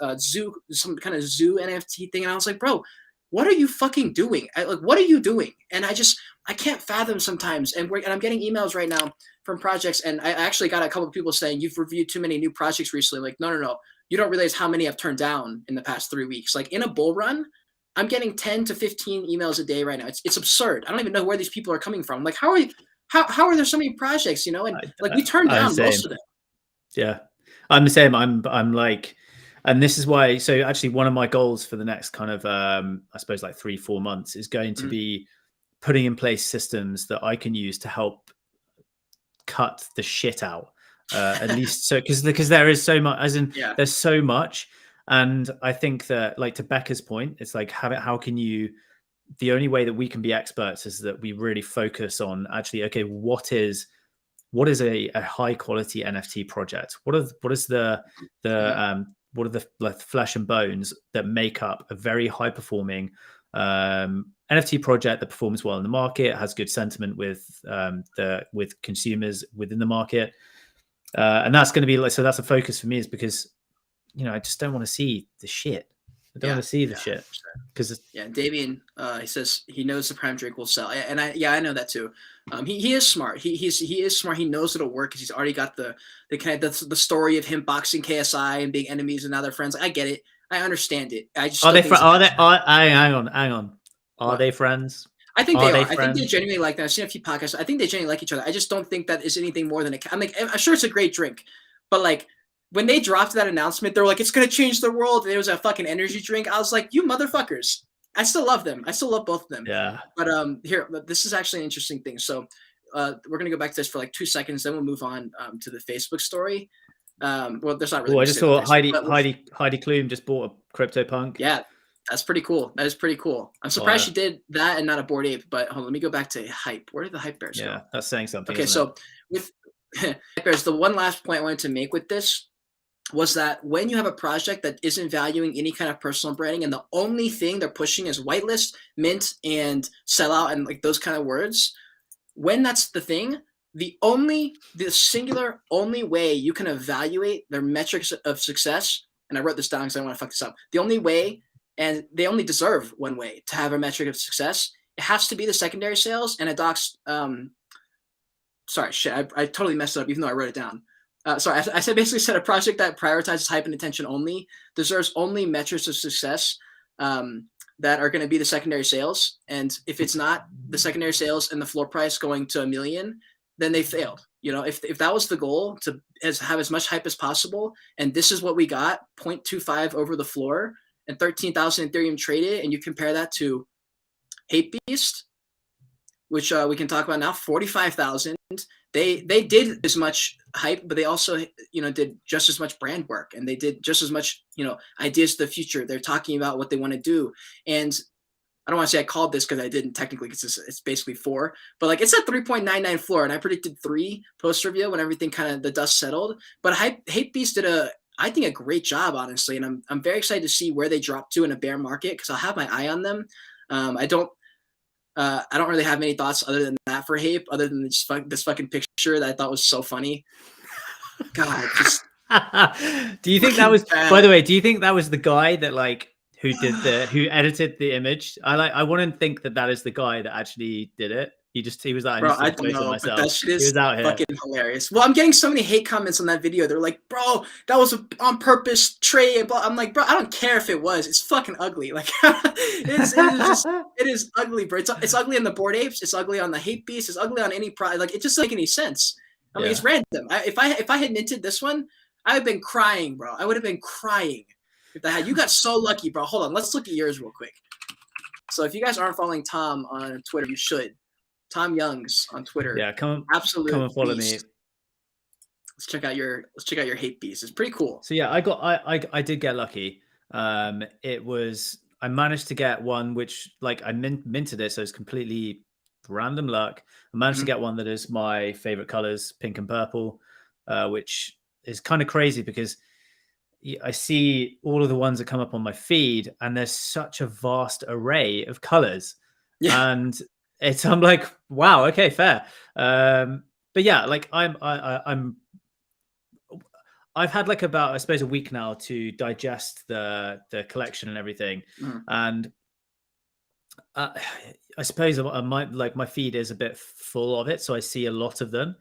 Speaker 1: some kind of zoo NFT thing. And I was like, bro, what are you fucking doing? What are you doing? And I can't fathom sometimes. And I'm getting emails right now from projects. And I actually got a couple of people saying, you've reviewed too many new projects recently. Like, no. You don't realize how many I've turned down in the past 3 weeks. Like, in a bull run, I'm getting 10 to 15 emails a day right now. It's absurd. I don't even know where these people are coming from. Like, how are there so many projects, and like, we turned down most of them.
Speaker 2: Yeah, I'm the same. I'm like, and this is why. So actually, one of my goals for the next kind of, I suppose, like 3-4 months is going to be putting in place systems that I can use to help cut the shit out, at least. So because there is so much, there's so much, and I think that, like, to Becca's point, it's like, how can you? The only way that we can be experts is that we really focus on actually, okay, what is a high quality NFT project? What are the flesh and bones that make up a very high performing NFT project that performs well in the market, has good sentiment with consumers within the market, and that's going to be like, so that's a focus for me, is because I just don't want to see the shit. I don't want to see the shit, because
Speaker 1: Damien, he says he knows the prime drink will sell, and I know that too. He is smart. He is smart. He knows it'll work because he's already got the kind of the story of him boxing KSI and being enemies and now they're friends. I get it. I understand it. I just
Speaker 2: hang on. Are they friends?
Speaker 1: I think they are. I think they genuinely like that. I've seen a few podcasts. I think they genuinely like each other. I just don't think that is anything more than I'm sure it's a great drink, but like, when they dropped that announcement, they were like, it's going to change the world. And it was a fucking energy drink. I was like, you motherfuckers. I still love them. I still love both of them.
Speaker 2: Yeah.
Speaker 1: But here, this is actually an interesting thing. So we're going to go back to this for like 2 seconds. Then we'll move on to the Facebook story. Well, there's not really.
Speaker 2: Oh, I
Speaker 1: much
Speaker 2: just saw
Speaker 1: stabilization,
Speaker 2: Heidi Klum just bought a CryptoPunk.
Speaker 1: yeah, that's pretty cool. That is pretty cool. I'm surprised she did that and not a Bored Ape. But hold on, let me go back to hype. Where did the hype bears go?
Speaker 2: That's saying something.
Speaker 1: Okay, so with hype bears, the one last point I wanted to make with this was that when you have a project that isn't valuing any kind of personal branding and the only thing they're pushing is whitelist, mint, and sellout and like those kind of words, when that's the thing, the singular only way you can evaluate their metrics of success, and I wrote this down because I don't want to fuck this up, the only way, and they only deserve one way to have a metric of success, it has to be the secondary sales and a doc's, sorry, shit, I totally messed it up even though I wrote it down. Sorry, I said basically said a project that prioritizes hype and attention only deserves only metrics of success that are going to be the secondary sales. And if it's not the secondary sales and the floor price going to $1 million, then they failed. You know, if that was the goal to have as much hype as possible, and this is what we got, 0.25 over the floor and 13,000 Ethereum traded, and you compare that to Hate Beast, which we can talk about now, 45,000. They did as much hype, but they also, you know, did just as much brand work, and they did just as much, you know, ideas to the future. They're talking about what they want to do. And I don't want to say I called this because I didn't technically, because it's basically 4, but like it's a 3.99 floor, and I predicted 3 post review when everything kind of the dust settled. But Hate Beast did I think a great job, honestly, and I'm very excited to see where they drop to in a bear market because I'll have my eye on them. I don't really have many thoughts other than that for Hape, other than this fucking picture that I thought was so funny. God, just
Speaker 2: do you think that was bad. By the way, do you think that was the guy that like who edited the image? I want to think that is the guy that actually did it. He was that.
Speaker 1: Bro, I don't know, but that shit is
Speaker 2: fucking
Speaker 1: hilarious. Well, I'm getting so many hate comments on that video. They're like, bro, that was on purpose trade. I'm like, bro, I don't care if it was. It's fucking ugly. Like, it is ugly, bro. It's ugly on the Bored Apes. It's ugly on the Hate Beast. It's ugly on any product. Like, it just doesn't make any sense. I mean, it's random. If I had minted this one, I would have been crying, bro. I would have been crying if I had. You got so lucky, bro. Hold on, let's look at yours real quick. So if you guys aren't following Tom on Twitter, you should. Tom Youngs on Twitter.
Speaker 2: Yeah, come and follow me.
Speaker 1: Let's check out your Hate Beast. It's pretty cool.
Speaker 2: So yeah, I did get lucky. I managed to get one which like I minted it, so it's completely random luck. I managed to get one that is my favorite colors, pink and purple, which is kind of crazy because I see all of the ones that come up on my feed, and there's such a vast array of colors, and I'm like, wow, okay, fair. But yeah, like I've had like about, I suppose, a week now to digest the collection and everything, and I suppose my feed is a bit full of it, so I see a lot of them.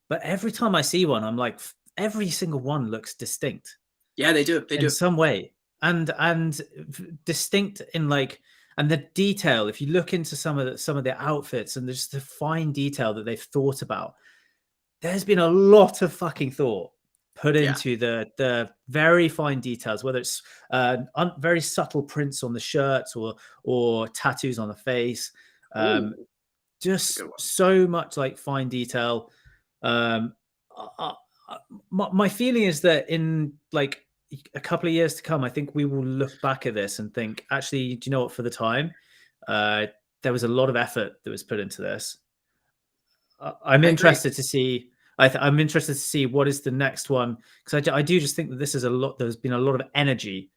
Speaker 2: But every time I see one, I'm like, every single one looks distinct.
Speaker 1: Yeah, they do. They do
Speaker 2: in some way, and distinct in like. And the detail, if you look into some of the outfits and there's the fine detail that they've thought about, there's been a lot of fucking thought put into the very fine details, whether it's very subtle prints on the shirts or tattoos on the face, just so much like fine detail. My feeling is that in like a couple of years to come, I think we will look back at this and think, actually, do you know what? For the time, there was a lot of effort that was put into this. I'm interested to see. I'm interested to see what is the next one, because I do just think that this is a lot. There's been a lot of energy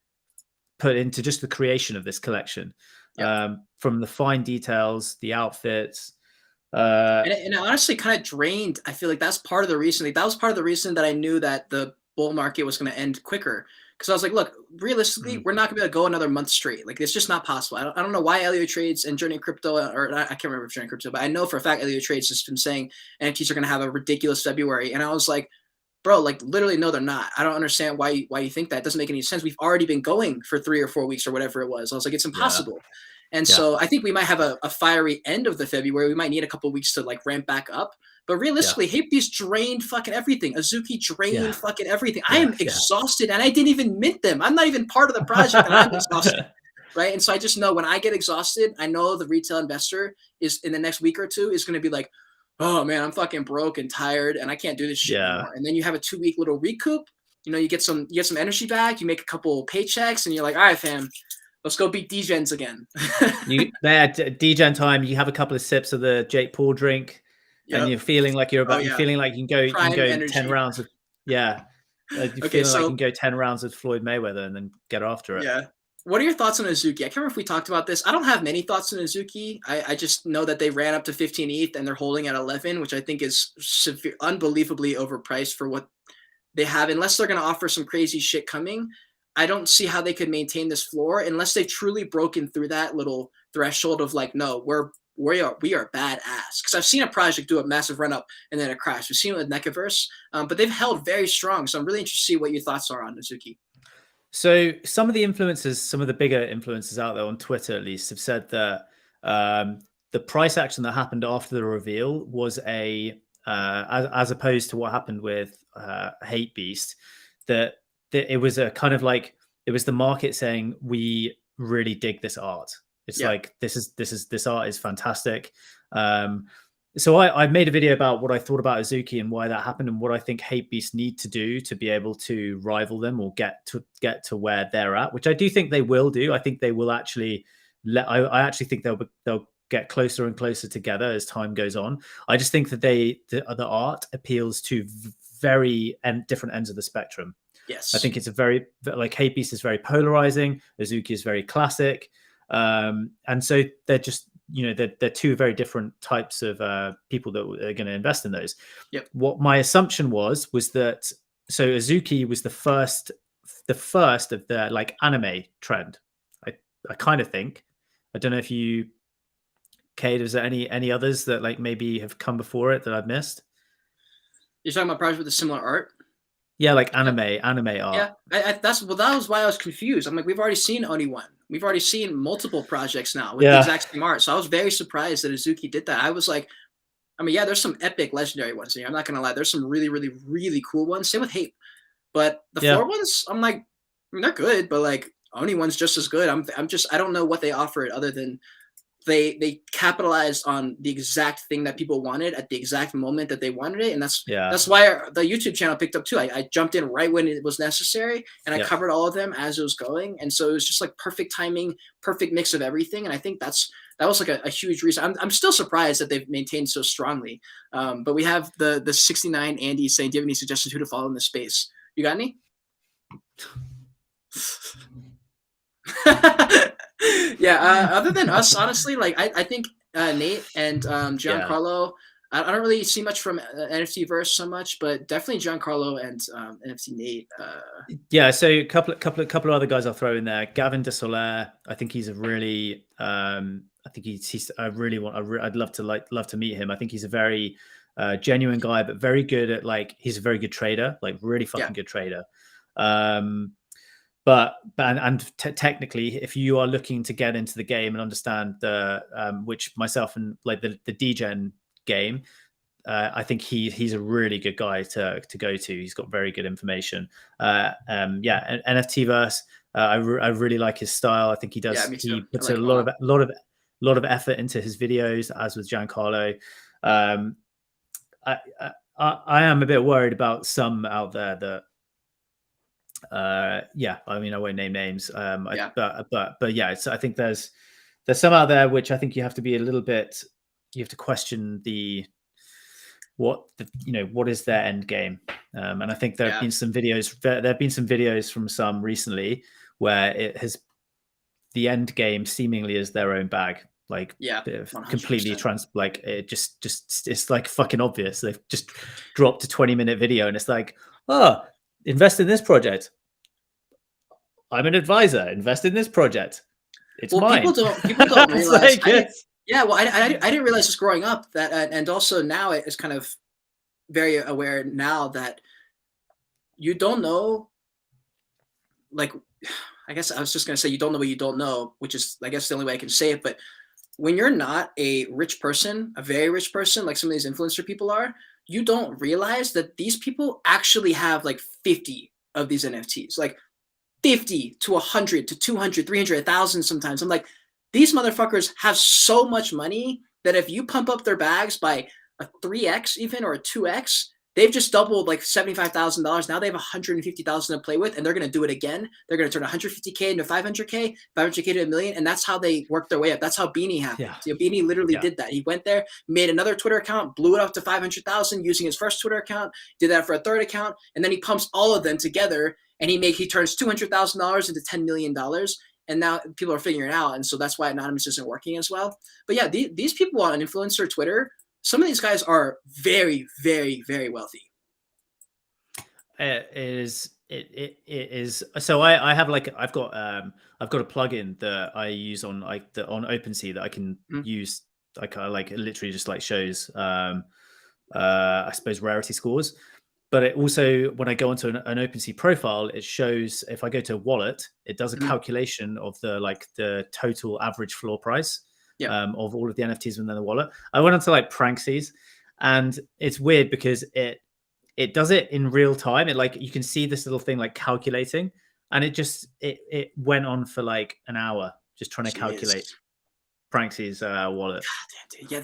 Speaker 2: put into just the creation of this collection, from the fine details, the outfits.
Speaker 1: And it honestly kind of drained. I feel like that's part of the reason. Like, that was part of the reason that I knew that the bull market was going to end quicker, because I was like, look, realistically, we're not going to be able to go another month straight. Like, it's just not possible. I don't know why Elio Trades and Journey Crypto, or I can't remember if Journey Crypto, but I know for a fact Elio Trades has been saying NFTs are going to have a ridiculous February, and I was like, bro, like literally, no, they're not. I don't understand why you think that. It doesn't make any sense. We've already been going for 3 or 4 weeks or whatever it was. I was like, it's impossible. And so I think we might have a fiery end of the February. We might need a couple of weeks to like ramp back up. But realistically, Hate Beast drained fucking everything. Azuki drained fucking everything. I am exhausted, and I didn't even mint them. I'm not even part of the project, and I'm exhausted. Right? And so I just know when I get exhausted, I know the retail investor is in the next week or two is going to be like, oh man, I'm fucking broke and tired and I can't do this shit
Speaker 2: Yeah.
Speaker 1: anymore. And then you have a 2-week little recoup. You know, you get some energy back, you make a couple paychecks, and you're like, all right, fam, let's go beat D-Gens again.
Speaker 2: D-Gen time, you have a couple of sips of the Jake Paul drink, and you're feeling like you're about, you're feeling like you can go
Speaker 1: energy.
Speaker 2: 10 rounds of, you're feeling like you can go 10 rounds with Floyd Mayweather and then get after it.
Speaker 1: Yeah. What are your thoughts on Azuki? I can't remember if we talked about this. I don't have many thoughts on Azuki. I just know that they ran up to 15 ETH and they're holding at 11, which I think is unbelievably overpriced for what they have. Unless they're going to offer some crazy shit coming, I don't see how they could maintain this floor unless they've truly broken through that little threshold of like, no, we are badass. Because I've seen a project do a massive run up and then a crash. We've seen it with Necaverse, but they've held very strong. So I'm really interested to see what your thoughts are on Azuki.
Speaker 2: So some of the influencers, some of the bigger influencers out there on Twitter, at least, have said that the price action that happened after the reveal was as opposed to what happened with Hate Beast, that it was a kind of like, it was the market saying, we really dig this art. It's like, this art is fantastic. So I made a video about what I thought about Azuki and why that happened, and what I think Hate Beast need to do to be able to rival them or get to where they're at, which I do think they will do. I think they will actually I actually think they'll get closer and closer together as time goes on. I just think that the art appeals to very different ends of the spectrum.
Speaker 1: Yes.
Speaker 2: I think it's a very, like, Hate Beast is very polarizing. Azuki is very classic. And so they're just, they're two very different types of people that are going to invest in those.
Speaker 1: Yep.
Speaker 2: What my assumption was that, so Azuki was the first of the like anime trend. I kind of think. I don't know if you, Cade, is there any others that like maybe have come before it that I've missed?
Speaker 1: You're talking about projects with a similar art?
Speaker 2: Yeah, like anime art.
Speaker 1: Yeah, that was why I was confused. I'm like, we've already seen Oni-1. We've already seen multiple projects now with the exact same art. So I was very surprised that Azuki did that. I was like, I mean, yeah, there's some epic legendary ones here. I'm not going to lie. There's some really, really, really cool ones. Same with Hate. But the floor ones, I'm like, I mean, they're good, but like Oni-1's just as good. I don't know what they offered other than they capitalized on the exact thing that people wanted at the exact moment that they wanted it, and that's why the YouTube channel picked up too. I jumped in right when it was necessary, and I covered all of them as it was going, and so it was just like perfect timing, perfect mix of everything, and I think that was like a huge reason. I'm still surprised that they've maintained so strongly. But we have the 69 Andy saying, "Do you have any suggestions who to follow in this space? You got any?" Yeah, other than us, honestly, like I think Nate and Giancarlo, I don't really see much from NFT verse so much, but definitely Giancarlo and NFT Nate.
Speaker 2: Yeah, so a couple of other guys I'll throw in there. Gavin de Soler, I think he's a really, I think he's I'd love to meet him. I think he's a very genuine guy, but very good at, like, he's a very good trader, like really fucking good trader. But technically, if you are looking to get into the game and understand the which myself and like the D-Gen game, I think he's a really good guy to go to. He's got very good information. NFT verse, I really like his style. I think he does. Yeah, he puts a lot of effort into his videos, as with Giancarlo. I am a bit worried about some out there that. I mean, I won't name names. But yeah, I think there's some out there which I think you have to be a little bit. You have to question what is their end game. And I think there have been some videos. There have been some videos from some recently where it has the end game seemingly is their own bag. Like, completely like it just it's like fucking obvious. They've just dropped a 20-minute video and it's like, oh, invest in this project. I'm an advisor. Invest in this project. It's mine. People don't
Speaker 1: realize. I didn't realize this growing up, that, and also now it's kind of very aware now that you don't know. Like, I guess I was just gonna say you don't know what you don't know, which is, I guess, the only way I can say it. But when you're not a rich person, a very rich person, like some of these influencer people are, you don't realize that these people actually have like 50 of these NFTs, like 50 to 100 to 200, 300, 1,000 sometimes. I'm like, these motherfuckers have so much money that if you pump up their bags by a 3x even or a 2x. They've just doubled like $75,000. Now they have $150,000 to play with, and they're going to do it again. They're going to turn 150K into 500K, 500K to $1 million, and that's how they work their way up. That's how Beanie happened.
Speaker 2: Yeah.
Speaker 1: You know, Beanie literally did that. He went there, made another Twitter account, blew it up to 500,000 using his first Twitter account, did that for a third account, and then he pumps all of them together, and he turns $200,000 into $10 million. And now people are figuring it out, and so that's why Anonymous isn't working as well. But yeah, these people on influencer Twitter, some of these guys are very, very, very wealthy.
Speaker 2: It is. So I have like I've got a plugin that I use on on OpenSea that I can use. Like I like it literally just like shows I suppose rarity scores. But it also, when I go onto an OpenSea profile, it shows, if I go to a wallet, it does a calculation of the total average floor price of all of the NFTs within the wallet. I went onto like Pranksy's, and it's weird because it does it in real time. It like, you can see this little thing like calculating, and it went on for like an hour just trying to calculate Pranksy's wallet.
Speaker 1: Yeah,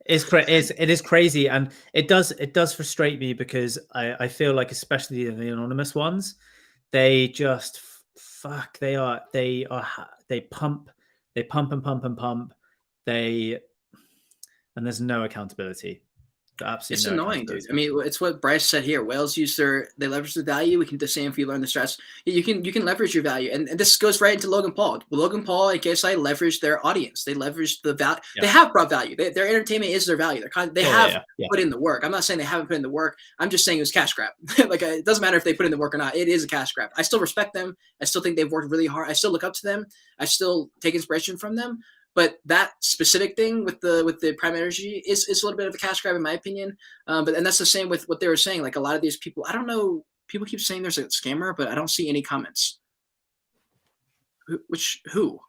Speaker 2: it is crazy, and it does frustrate me because I feel like, especially the anonymous ones, they just they pump and there's no accountability.
Speaker 1: It's annoying, dude. I mean, it's what Bryce said here. Whales they leverage the value. We can do the same if you learn the stress. You can leverage your value, and this goes right into Logan Paul. Logan Paul and KSI leverage their audience. They leverage the value. Yeah. They have brought value. Their entertainment is their value. They have put in the work. I'm not saying they haven't put in the work. I'm just saying it was cash grab. Like, it doesn't matter if they put in the work or not. It is a cash grab. I still respect them. I still think they've worked really hard. I still look up to them. I still take inspiration from them. But that specific thing with the prime energy is a little bit of a cash grab in my opinion. And that's the same with what they were saying. Like, a lot of these people, I don't know. People keep saying there's a scammer, but I don't see any comments. Who?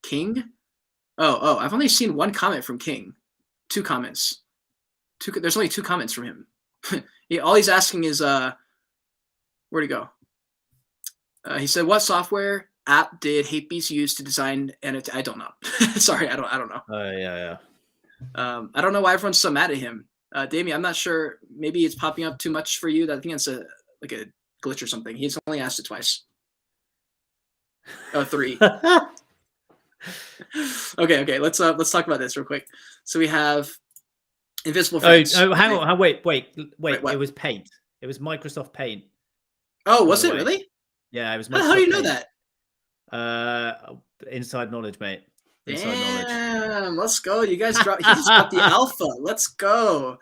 Speaker 1: King? Oh! I've only seen one comment from King. 2 comments. There's only 2 comments from him. All he's asking is where'd he go? He said, "What software app did Hatebeast use to design NFT?" I don't know. Sorry, I don't know.
Speaker 2: Yeah.
Speaker 1: I don't know why everyone's so mad at him. Damien, I'm not sure. Maybe it's popping up too much for you. I think it's a glitch or something. He's only asked it twice. Oh, 3. Okay. Let's talk about this real quick. So we have Invisible Friends.
Speaker 2: Oh, hang on. Wait. It was Paint. It was Microsoft Paint.
Speaker 1: Oh, was it really?
Speaker 2: Yeah, it was.
Speaker 1: How do you know that?
Speaker 2: Inside knowledge, mate.
Speaker 1: Damn, let's go. You guys he just got the alpha. Let's go.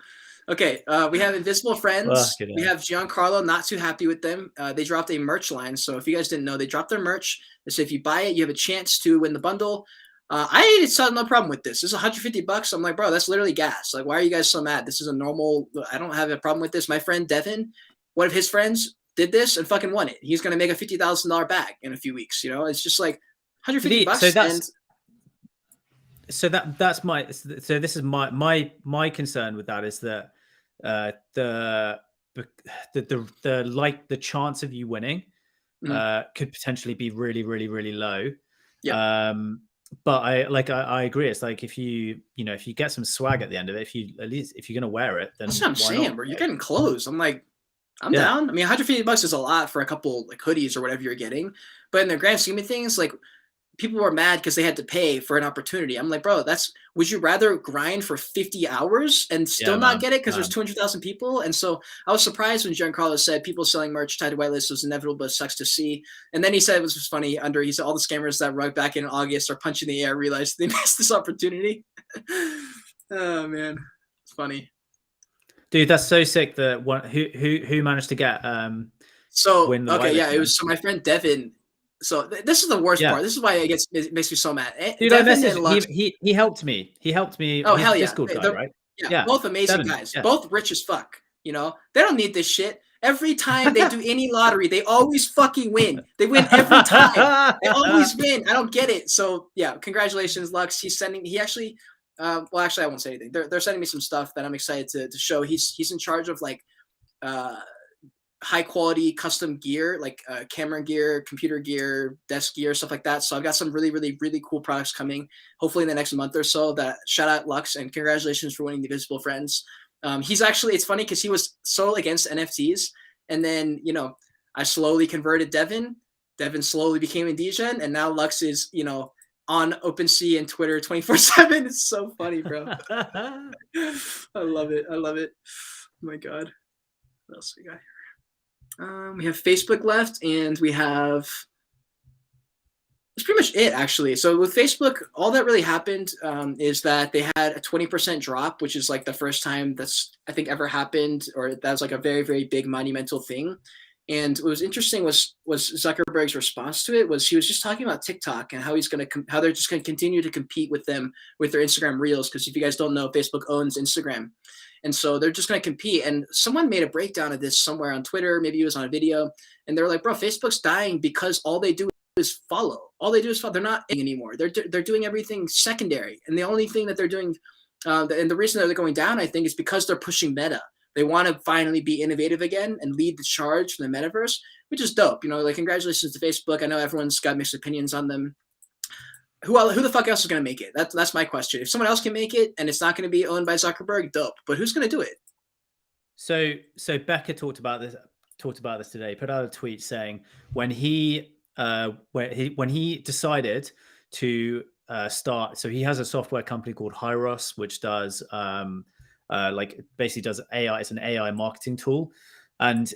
Speaker 1: Okay, we have Invisible Friends. We have Giancarlo. Not too happy with them. They dropped a merch line. So if you guys didn't know, they dropped their merch. They said if you buy it, you have a chance to win the bundle. I saw no problem with this. This is $150. I'm like, bro, that's literally gas. Like, why are you guys so mad? This is a normal. I don't have a problem with this. My friend Devin, one of his friends, did this and fucking won it. He's gonna make a $50,000 bag in a few weeks. You know, it's just like $150.
Speaker 2: So that's my. So this is my concern with that is that the chance of you winning could potentially be really, really, really low. Yeah. But I agree. It's like, if you get some swag at the end of it, if you're gonna wear it, then
Speaker 1: that's what I'm saying, bro. You're getting clothes. I'm like, I'm down. I mean, $150 is a lot for a couple like hoodies or whatever you're getting, but in the grand scheme of things, like, people were mad because they had to pay for an opportunity. I'm like, bro, would you rather grind for 50 hours and still not get it because there's 200,000 people? And so I was surprised when Giancarlo said people selling merch tied to whitelist was inevitable, but sucks to see. And then he said, it was just funny, he said all the scammers that rug back in August are punching the air, realized they missed this opportunity. Oh man, it's funny.
Speaker 2: Dude, that's so sick. That one who managed to get
Speaker 1: it was so my friend Devin. So this is the worst part. This is why it makes me so mad.
Speaker 2: Dude, he helped me. He helped me.
Speaker 1: Oh, hell yeah.
Speaker 2: Discord guy, right?
Speaker 1: Yeah, both amazing guys. Yeah. Both rich as fuck. You know, they don't need this shit. Every time they do any lottery, they always fucking win. They win every time. They always win. I don't get it. So yeah, congratulations, Lux. He actually, I won't say anything. They're sending me some stuff that I'm excited to show. He's in charge of like high quality custom gear, like camera gear, computer gear, desk gear, stuff like that. So I've got some really, really, really cool products coming, hopefully in the next month or so. That shout out Lux and congratulations for winning the Visible Friends. He's actually, it's funny because he was so against NFTs, and then I slowly converted Devin. Devin slowly became Indegen, and now Lux is on OpenSea and Twitter 24/7. It's so funny, bro. I love it. I love it. Oh my god. What else we got here? We have Facebook left, and we have. That's pretty much it, actually. So with Facebook, all that really happened is that they had a 20% drop, which is like the first time that's I think ever happened, or that was like a very, very big monumental thing. And what was interesting was Zuckerberg's response to it was he was just talking about TikTok and how how they're just going to continue to compete with them with their Instagram Reels, because if you guys don't know, Facebook owns Instagram, and so they're just going to compete. And someone made a breakdown of this somewhere on Twitter, maybe it was on a video, and they're like, "Bro, Facebook's dying because all they do is follow. All they do is follow. They're not anymore. They're doing everything secondary, and the only thing that they're doing, and the reason that they're going down, I think, is because they're pushing Meta." They want to finally be innovative again and lead the charge for the metaverse, which is dope. Like, congratulations to Facebook. I know everyone's got mixed opinions on them. Who the fuck else is going to make it? That's my question. If someone else can make it and it's not going to be owned by Zuckerberg, dope. But who's going to do it?
Speaker 2: So Becca talked about this today. Put out a tweet saying when he decided to start. So he has a software company called Hyros, which does like basically does AI. It's an AI marketing tool. And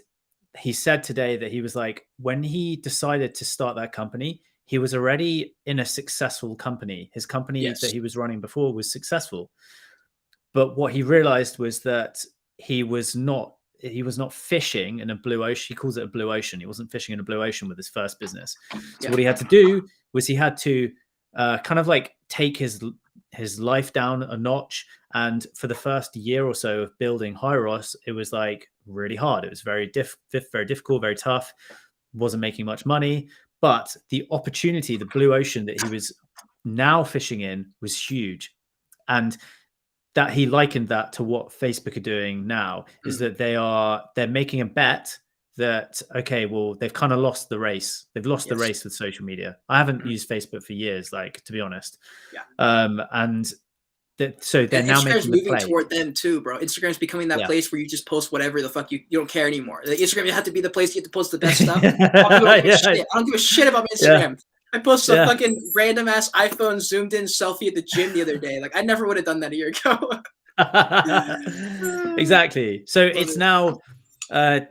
Speaker 2: he said today that he was like, when he decided to start that company, he was already in a successful company. His company that he was running before was successful. But what he realized was that he was not fishing in a blue ocean. He calls it a blue ocean. He wasn't fishing in a blue ocean with his first business. So what he had to do was he had to kind of like take his life down a notch. And for the first year or so of building Hyros, it was like really hard. It was very difficult, very tough. Wasn't making much money, but the opportunity, the blue ocean that he was now fishing in was huge. And that he likened that to what Facebook are doing now is that they're making a bet that, okay, well, they've kind of lost the race. They've lost the race with social media. I haven't used Facebook for years, like, to be honest. So they're now making the play.
Speaker 1: Toward them too, bro. Instagram's becoming that place where you just post whatever the fuck you don't care anymore. Like, Instagram, you have to be the place you get to post the best stuff. I don't give a shit about Instagram. I posted a fucking random ass iPhone zoomed in selfie at the gym the other day. Like, I never would have done that a year ago.
Speaker 2: Exactly. So it's now as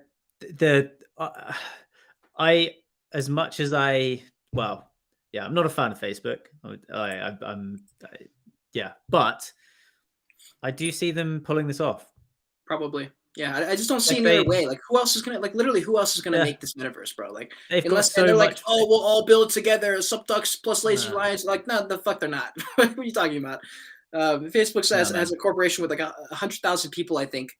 Speaker 2: much as I'm not a fan of Facebook. But I do see them pulling this off.
Speaker 1: Probably. Yeah, I just don't see any other way. Like, who else is gonna literally who else is gonna make this metaverse, bro? Like, unless they're like, oh, we'll all build together, Subducks plus Lazy Lions. Like, no, the fuck they're not. What are you talking about? Facebook has a corporation with like 100,000 people, I think,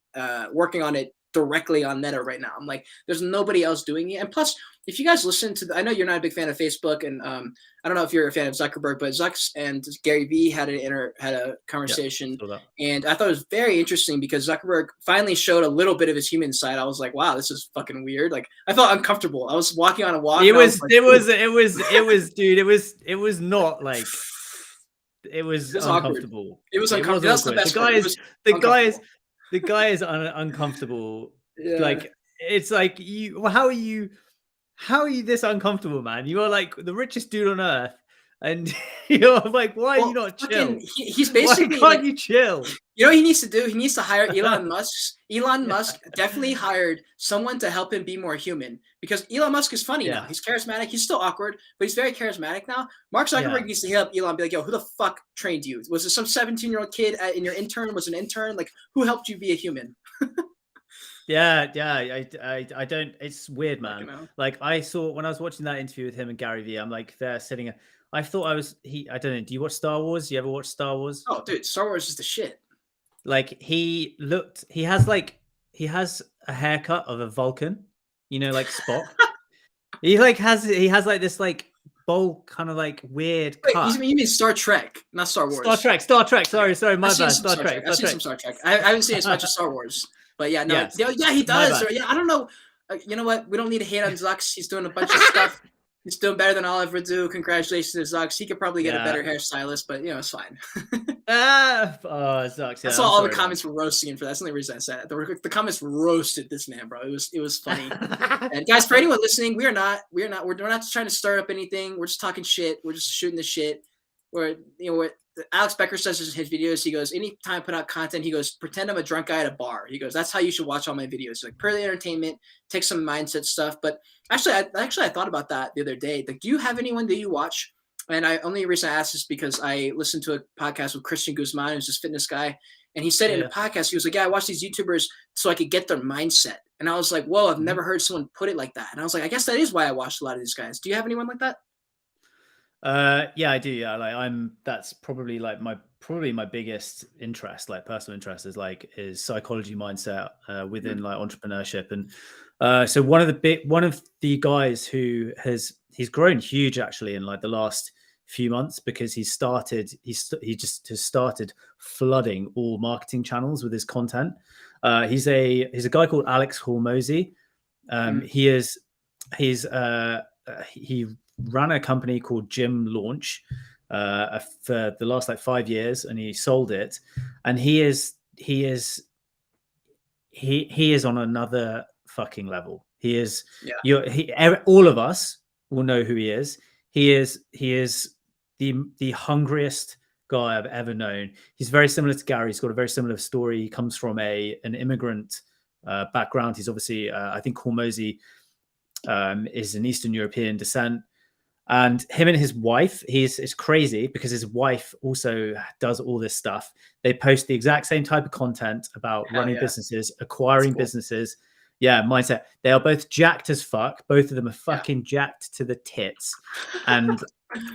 Speaker 1: working on it directly on Meta right now. I'm like, there's nobody else doing it. And plus, if you guys listen to, I know you're not a big fan of Facebook, and I don't know if you're a fan of Zuckerberg, but Zucks and Gary Vee had a conversation, and I thought it was very interesting because Zuckerberg finally showed a little bit of his human side. I was like, wow, this is fucking weird. Like, I felt uncomfortable. I was walking on a walk. It was
Speaker 2: not like. It was uncomfortable.
Speaker 1: Awkward. It was uncomfortable. That's the best part.
Speaker 2: The guy is uncomfortable. Yeah. Like, it's like, how are you this uncomfortable, man? You are like the richest dude on earth, and you're like, why are you not chill?
Speaker 1: He's basically,
Speaker 2: why can't you chill?
Speaker 1: You know what he needs to do? He needs to hire Elon Musk. Elon Musk definitely hired someone to help him be more human, because Elon Musk is funny now. He's charismatic. He's still awkward, but he's very charismatic now. Mark Zuckerberg needs to hit up Elon and be like, yo, who the fuck trained you? Was it some 17-year-old kid in your intern? Was an intern? Like, who helped you be a human?
Speaker 2: I don't, it's weird, man. Like, I saw when I was watching that interview with him and Gary Vee, I'm like, they're sitting, I thought I don't know, do you watch Star Wars? You ever watch Star Wars?
Speaker 1: Oh, dude, Star Wars is the shit.
Speaker 2: Like, he has a haircut of a Vulcan, like Spock. he has like this like bold kind of like weird cut.
Speaker 1: You mean Star Trek, not Star Wars?
Speaker 2: Star Trek. Sorry, my bad. Star Trek.
Speaker 1: I've seen some Star Trek. I haven't seen as much as Star Wars, but he does. I don't know. you know what? We don't need to hate on Zux. He's doing a bunch of stuff. He's doing better than I'll ever do. Congratulations to Zux. He could probably get a better hairstylist, but you know, it's fine.
Speaker 2: Zux.
Speaker 1: I saw all the comments were roasting him for that. That's the only reason I said it. The comments roasted this man, bro. It was funny. And guys, for anyone listening, we're not trying to start up anything. We're just talking shit. We're just shooting the shit. Where what Alex Becker says in his videos, he goes, anytime I put out content, he goes, pretend I'm a drunk guy at a bar. He goes, that's how you should watch all my videos. Like purely entertainment, take some mindset stuff. But actually, I thought about that the other day. Like, do you have anyone that you watch? And only reason I asked this because I listened to a podcast with Christian Guzman, who's this fitness guy. And he said in the podcast, he was like, yeah, I watch these YouTubers so I could get their mindset. And I was like, whoa, I've never heard someone put it like that. And I was like, I guess that is why I watched a lot of these guys. Do you have anyone like that?
Speaker 2: Yeah, I do. Yeah, like that's probably like my biggest interest, like personal interest is psychology mindset within like entrepreneurship. And so one of the guys who he's grown huge actually in like the last few months because he just has started flooding all marketing channels with his content. He's a guy called Alex Hormozy. He ran a company called Gym Launch for the last like 5 years, and he sold it. And he is on another fucking level. He is. All of us will know who he is. He is the hungriest guy I've ever known. He's very similar to Gary. He's got a very similar story. He comes from an immigrant background. He's obviously, I think Hormozy is an Eastern European descent. And him and his wife, it's crazy because his wife also does all this stuff. They post the exact same type of content about running businesses, acquiring businesses. Yeah, mindset. They are both jacked as fuck. Both of them are fucking jacked to the tits. And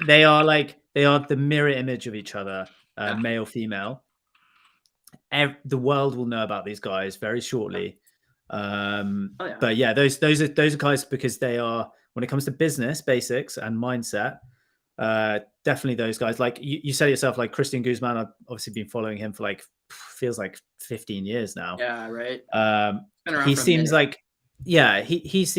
Speaker 2: they are the mirror image of each other, male, female. The world will know about these guys very shortly. But yeah, those are guys because they are, when it comes to business basics and mindset, definitely those guys. Like you said yourself, like Christian Guzman, I've obviously been following him for like feels like 15 years now.
Speaker 1: Yeah, right.
Speaker 2: He seems like, he just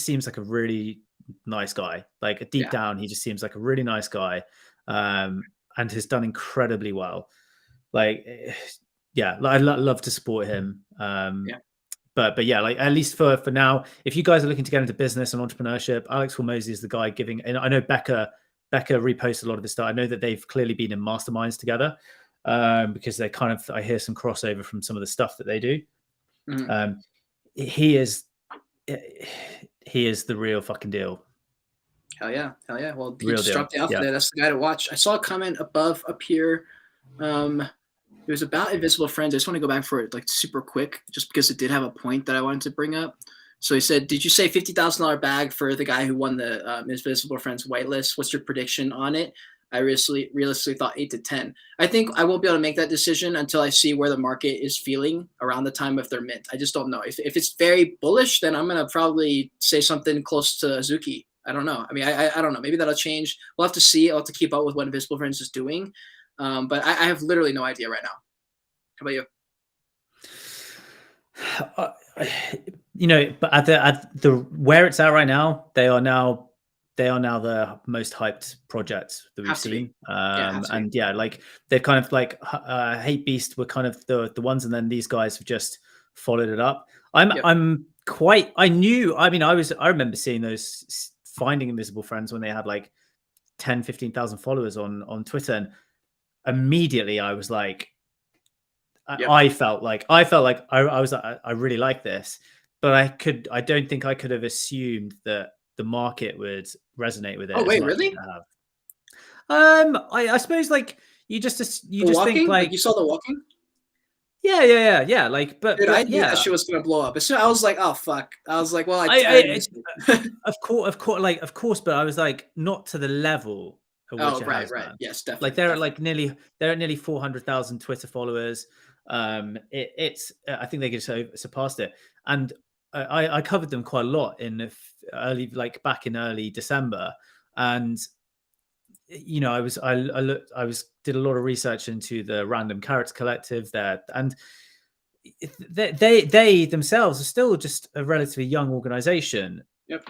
Speaker 2: seems like a really nice guy. Like deep down, he just seems like a really nice guy, and has done incredibly well. Like, I'd love to support him. But yeah, like at least for now, if you guys are looking to get into business and entrepreneurship, Alex Hormozy is the guy giving. And I know Becca reposted a lot of this stuff. I know that they've clearly been in masterminds together because they I hear some crossover from some of the stuff that they do. He is the real fucking deal.
Speaker 1: Hell yeah. Well, he just dropped the outfit there. That's the guy to watch. I saw a comment up here. It was about Invisible Friends. I just want to go back for it like super quick, just because it did have a point that I wanted to bring up. So he said, did you say $50,000 bag for the guy who won the Invisible Friends whitelist? What's your prediction on it? I realistically thought 8 to 10. I think I won't be able to make that decision until I see where the market is feeling around the time of their mint. I just don't know. If it's very bullish, then I'm going to probably say something close to Azuki. I don't know. I mean, I don't know. Maybe that'll change. We'll have to see. I'll have to keep up with what Invisible Friends is doing. But I have literally no idea right now. How about
Speaker 2: you? But at the where it's at right now, they are now the most hyped project that we've seen. And like they've kind of like Hate Beast were kind of the ones, and then these guys have just followed it up. I remember seeing those, finding Invisible Friends when they had like 10, 15,000 followers on Twitter, and immediately I was like, I felt like I was like, I really like this, but I don't think I could have assumed that the market would resonate with it.
Speaker 1: Oh wait, really?
Speaker 2: I suppose like you just think like
Speaker 1: you saw the walking.
Speaker 2: Yeah. Like, but
Speaker 1: I knew that shit was gonna blow up. So I was like, oh fuck. I was like, well,
Speaker 2: of course, but I was like, not to the level.
Speaker 1: Right. Yes, definitely.
Speaker 2: Like they're at nearly 400,000 Twitter followers. It's I think they could surpassed it, and I covered them quite a lot in back in early December, and I did a lot of research into the Random Carrots Collective there, and they themselves are still just a relatively young organization.
Speaker 1: Yep.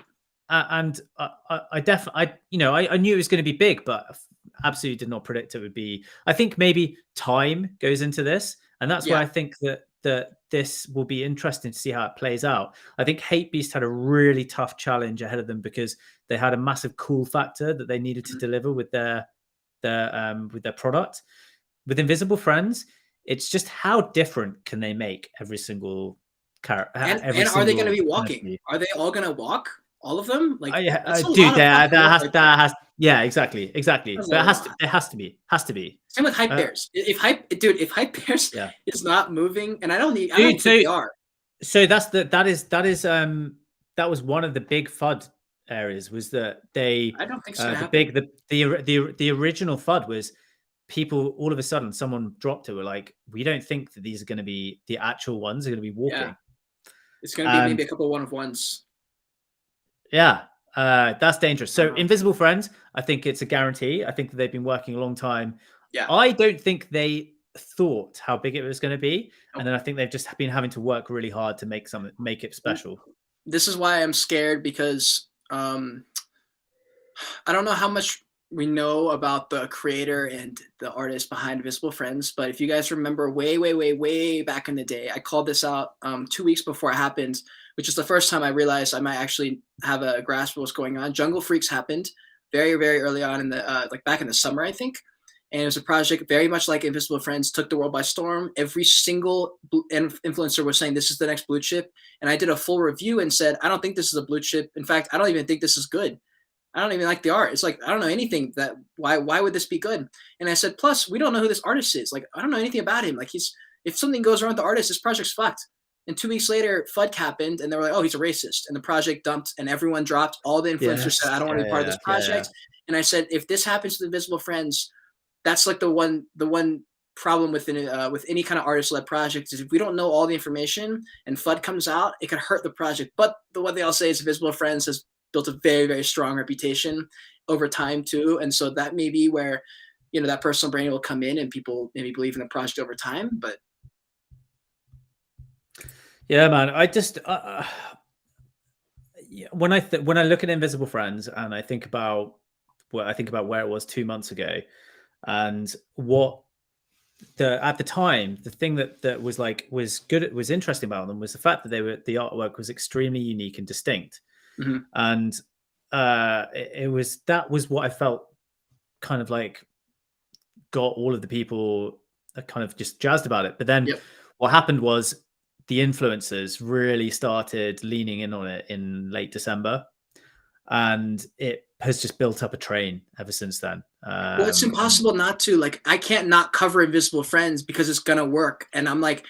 Speaker 2: And I definitely, I knew it was going to be big, but absolutely did not predict it would be. I think maybe time goes into this, and that's why I think that this will be interesting to see how it plays out. I think Hatebeast had a really tough challenge ahead of them because they had a massive cool factor that they needed to deliver with their product. With Invisible Friends, it's just how different can they make every single character?
Speaker 1: And are they going to be walking? NFT. Are they all going to walk? All of them? Like,
Speaker 2: dude, that has, yeah, exactly. But it has to be.
Speaker 1: Same with Hype Bears. If Hype Bears is not moving, and I don't think they are.
Speaker 2: So that was one of the big FUD areas, was that they.
Speaker 1: I don't think so.
Speaker 2: The original FUD was people all of a sudden, someone dropped it. Were like, we don't think that these are going to be the actual ones. Are going to be walking.
Speaker 1: Yeah. It's going to be maybe a couple one-of-ones.
Speaker 2: Yeah, that's dangerous. So Invisible Friends, I think it's a guarantee. I think that they've been working a long time.
Speaker 1: Yeah.
Speaker 2: I don't think they thought how big it was going to be. And then I think they've just been having to work really hard to make it special.
Speaker 1: This is why I'm scared, because I don't know how much we know about the creator and the artist behind Invisible Friends, but if you guys remember way back in the day, I called this out 2 weeks before it happened, which is the first time I realized I might actually have a grasp of what's going on. Jungle Freaks happened very early on in the like back in the summer, I think. And it was a project very much like Invisible Friends, took the world by storm. Every single influencer was saying this is the next blue chip. And I did a full review and said, I don't think this is a blue chip. In fact, I don't even think this is good. I don't even like the art. It's like, I don't know anything that, why would this be good? And I said, plus, we don't know who this artist is. Like, I don't know anything about him. Like, if something goes wrong with the artist, this project's fucked. And 2 weeks later, FUD happened, and they were like, oh, he's a racist. And the project dumped, and everyone dropped. All the influencers said, I don't want to be part of this project. And I said, if this happens to the Invisible Friends, that's like the one problem with any kind of artist-led project is if we don't know all the information and FUD comes out, it could hurt the project. But what they all say is Invisible Friends has built a very strong reputation over time too. And so that may be where, that personal brand will come in and people maybe believe in the project over time. But
Speaker 2: yeah, man, I just when I look at Invisible Friends and I think about where it was 2 months ago, and what at the time, the thing that was good, was interesting about them was the fact that the artwork was extremely unique and distinct.
Speaker 1: Mm-hmm.
Speaker 2: And that was what I felt kind of like got all of the people kind of just jazzed about it. But then what happened was the influencers really started leaning in on it in late December, and it has just built up a train ever since then.
Speaker 1: Well, it's impossible not to. Like, I can't not cover Invisible Friends because it's gonna work, and I'm like,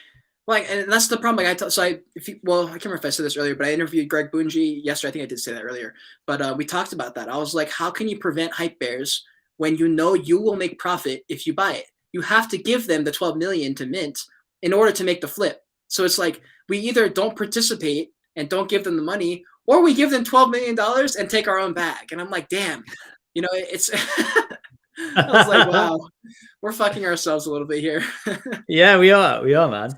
Speaker 1: and that's the problem. Like, I can't remember if I said this earlier, but I interviewed Greg Bunji yesterday. I think I did say that earlier, but we talked about that. I was like, how can you prevent Hype Bears when you know you will make profit if you buy it? You have to give them the 12 million to mint in order to make the flip. So it's like, we either don't participate and don't give them the money, or we give them $12 million and take our own bag. And I'm like, damn, it's. I was like, wow, we're fucking ourselves a little bit here.
Speaker 2: Yeah, we are, man.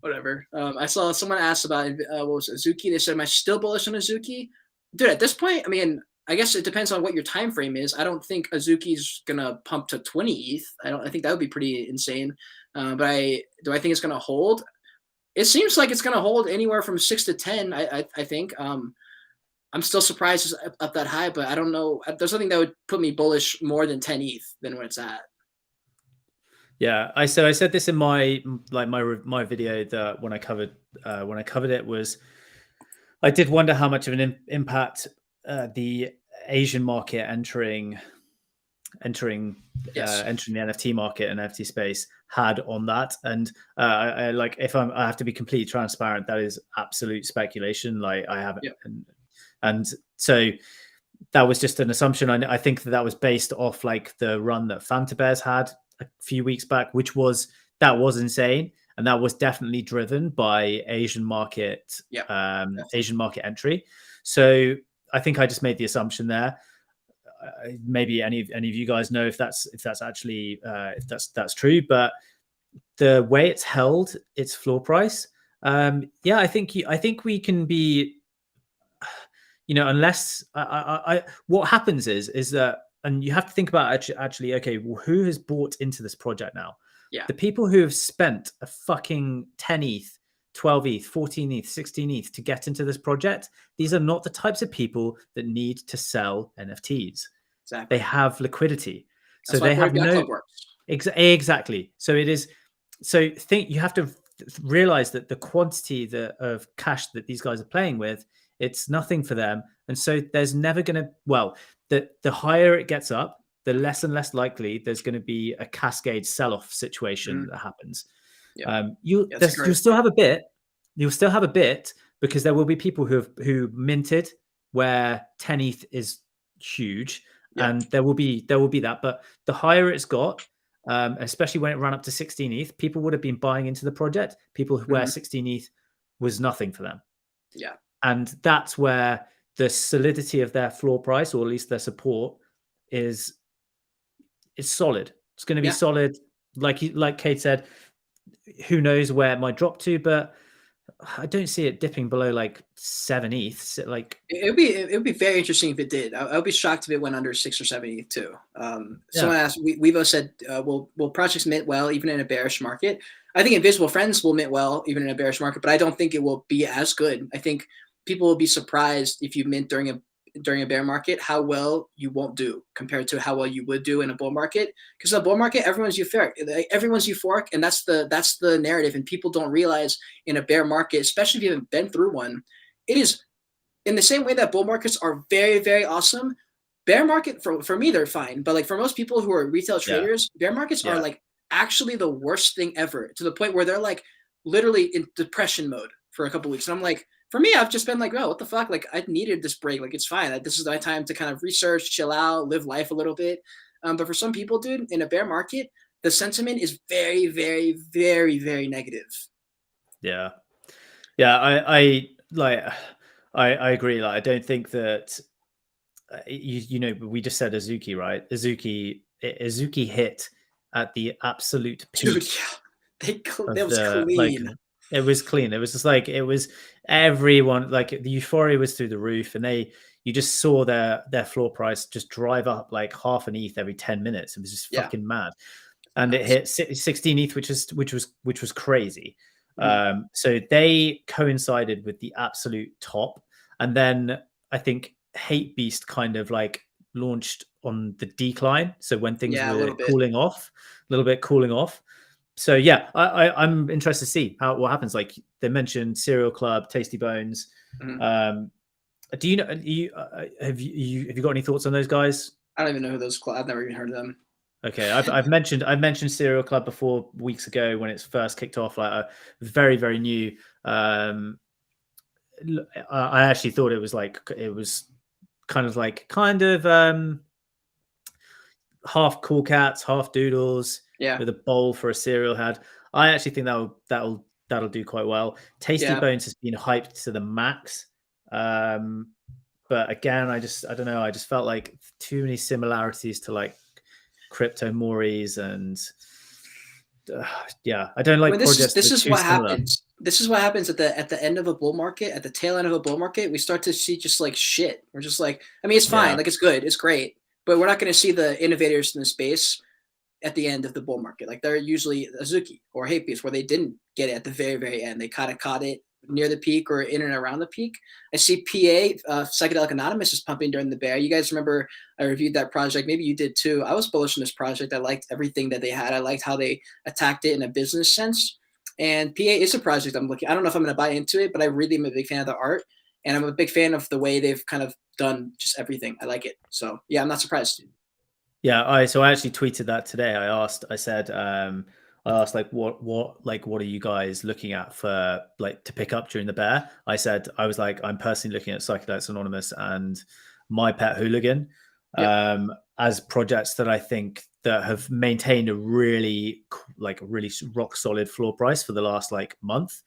Speaker 1: Whatever. I saw someone asked about what was Azuki. They said, am I still bullish on Azuki? Dude, at this point, I mean, I guess it depends on what your time frame is. I don't think Azuki's gonna pump to 20 ETH. I think that would be pretty insane. But do I think it's gonna hold? It seems like it's gonna hold anywhere from 6 to 10. I think. I'm still surprised it's up that high, but I don't know. There's something that would put me bullish more than 10 ETH than where it's at.
Speaker 2: Yeah, I said this in my video that when I covered it was, I did wonder how much of an impact the Asian market entering the NFT market and NFT space had on that. And I have to be completely transparent, that is absolute speculation. Like, I haven't. Yeah. And so that was just an assumption. I think that was based off like the run that Fanta Bears had a few weeks back, that was insane, and that was definitely driven by Asian market entry. So I think I just made the assumption there. Maybe any of you guys know if that's actually if that's true, but the way it's held its floor price, yeah, I think we can be, unless what happens is that, and you have to think about actually, okay, well, who has bought into this project now?
Speaker 1: Yeah.
Speaker 2: The people who have spent a fucking 10 ETH, 12 ETH, 14 ETH, 16 ETH to get into this project, these are not the types of people that need to sell NFTs.
Speaker 1: Exactly.
Speaker 2: They have liquidity.
Speaker 1: That's
Speaker 2: So
Speaker 1: why
Speaker 2: they have no
Speaker 1: Club works.
Speaker 2: Exactly. So it is. So you have to realize that the quantity of cash that these guys are playing with, it's nothing for them. And so there's never going to, the higher it gets up, the less and less likely there's going to be a cascade sell-off situation that happens.
Speaker 1: Yeah.
Speaker 2: You'll still have a bit. You'll still have a bit because there will be people who minted where 10 ETH is huge, and there will be that. But the higher it's got, especially when it ran up to 16 ETH, people would have been buying into the project. People where 16 ETH was nothing for them.
Speaker 1: Yeah.
Speaker 2: And that's where the solidity of their floor price, or at least their support, is solid. It's going to be solid. Like Kate said, who knows where it might drop to, but I don't see it dipping below like 7 ETH. Like
Speaker 1: it would be very interesting if it did. I would be shocked if it went under 6 or 7 ETH too. Someone asked, Wevo said, will projects mint well even in a bearish market? I think Invisible Friends will mint well even in a bearish market, but I don't think it will be as good. I think people will be surprised if you mint during a bear market how well you won't do compared to how well you would do in a bull market. Because in a bull market, everyone's euphoric, and that's the narrative. And people don't realize in a bear market, especially if you haven't been through one, it is in the same way that bull markets are very, very awesome. Bear market for me, they're fine, but like for most people who are retail traders, bear markets are like actually the worst thing ever, to the point where they're like literally in depression mode for a couple of weeks. And I'm like, for me, I've just been like, oh, what the fuck? Like, I needed this break. Like, it's fine. This is my time to kind of research, chill out, live life a little bit. But for some people, dude, in a bear market, the sentiment is very, very, very, very negative.
Speaker 2: Yeah. I agree. Like, I don't think that we just said Azuki, right? Azuki hit at the absolute peak.
Speaker 1: Dude, that was clean.
Speaker 2: It was clean. It was just like, it was everyone, like the euphoria was through the roof, and you just saw their floor price just drive up like half an ETH every 10 minutes. It was just fucking mad. And it hit 16 ETH, which was crazy. So they coincided with the absolute top. And then I think Hate Beast kind of like launched on the decline. So when things were cooling off. So yeah, I'm interested to see what happens. Like they mentioned Cereal Club, Tasty Bones. Do you know? Have you got any thoughts on those guys?
Speaker 1: I don't even know who those. I've never even heard of them.
Speaker 2: Okay, I've mentioned Cereal Club before weeks ago when it's first kicked off. Like very, very new. I actually thought it was kind of half Cool Cats, half Doodles. With a bowl for a cereal head. I actually think that'll do quite well. Tasty Bones has been hyped to the max. But again, I don't know. I just felt like too many similarities to like Crypto Moris, and I don't like projects.
Speaker 1: This is what happens. This is what happens at the end of a bull market, at the tail end of a bull market. We start to see just like shit. We're just like, I mean, it's fine, like it's good, it's great, but we're not going to see the innovators in the space at the end of the bull market. Like they're usually Azuki or Hate Beast, where they didn't get it at the very, very end. They kind of caught it near the peak or in and around the peak. I see PA, Psychedelic Anonymous, is pumping during the bear. You guys remember I reviewed that project. Maybe you did too. I was bullish on this project. I liked everything that they had. I liked how they attacked it in a business sense. And PA is a project I'm looking. I don't know if I'm going to buy into it, but I really am a big fan of the art. And I'm a big fan of the way they've kind of done just everything. I like it. So yeah, I'm not surprised.
Speaker 2: Yeah, I actually tweeted that today. I said, like, what are you guys looking at for like to pick up during the bear? I was like, I'm personally looking at Psychedelics Anonymous and My Pet Hooligan as projects that I think that have maintained a really rock solid floor price for the last like month,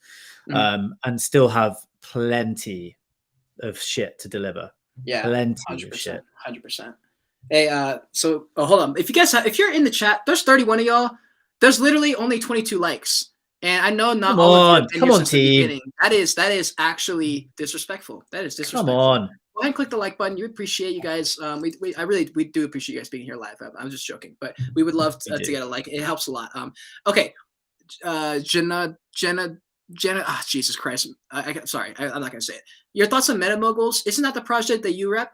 Speaker 2: and still have plenty of shit to deliver.
Speaker 1: Yeah,
Speaker 2: plenty
Speaker 1: 100%,
Speaker 2: of shit.
Speaker 1: 100%. Hey, so hold on. If you're in the chat, there's 31 of y'all. There's literally only 22 likes. And I know not
Speaker 2: Come
Speaker 1: all of you have
Speaker 2: on,
Speaker 1: been
Speaker 2: come
Speaker 1: here
Speaker 2: on,
Speaker 1: since the
Speaker 2: team.
Speaker 1: beginning. That is actually disrespectful. That is
Speaker 2: Come
Speaker 1: disrespectful.
Speaker 2: on.
Speaker 1: Go ahead and click the like button. You appreciate you guys. We do appreciate you guys being here live. I'm just joking, but we would love to get a like. It helps a lot. Okay. Jenna. Ah, Jesus Christ. Sorry, I'm not gonna say it. Your thoughts on Meta Moguls? Isn't that the project that you rep?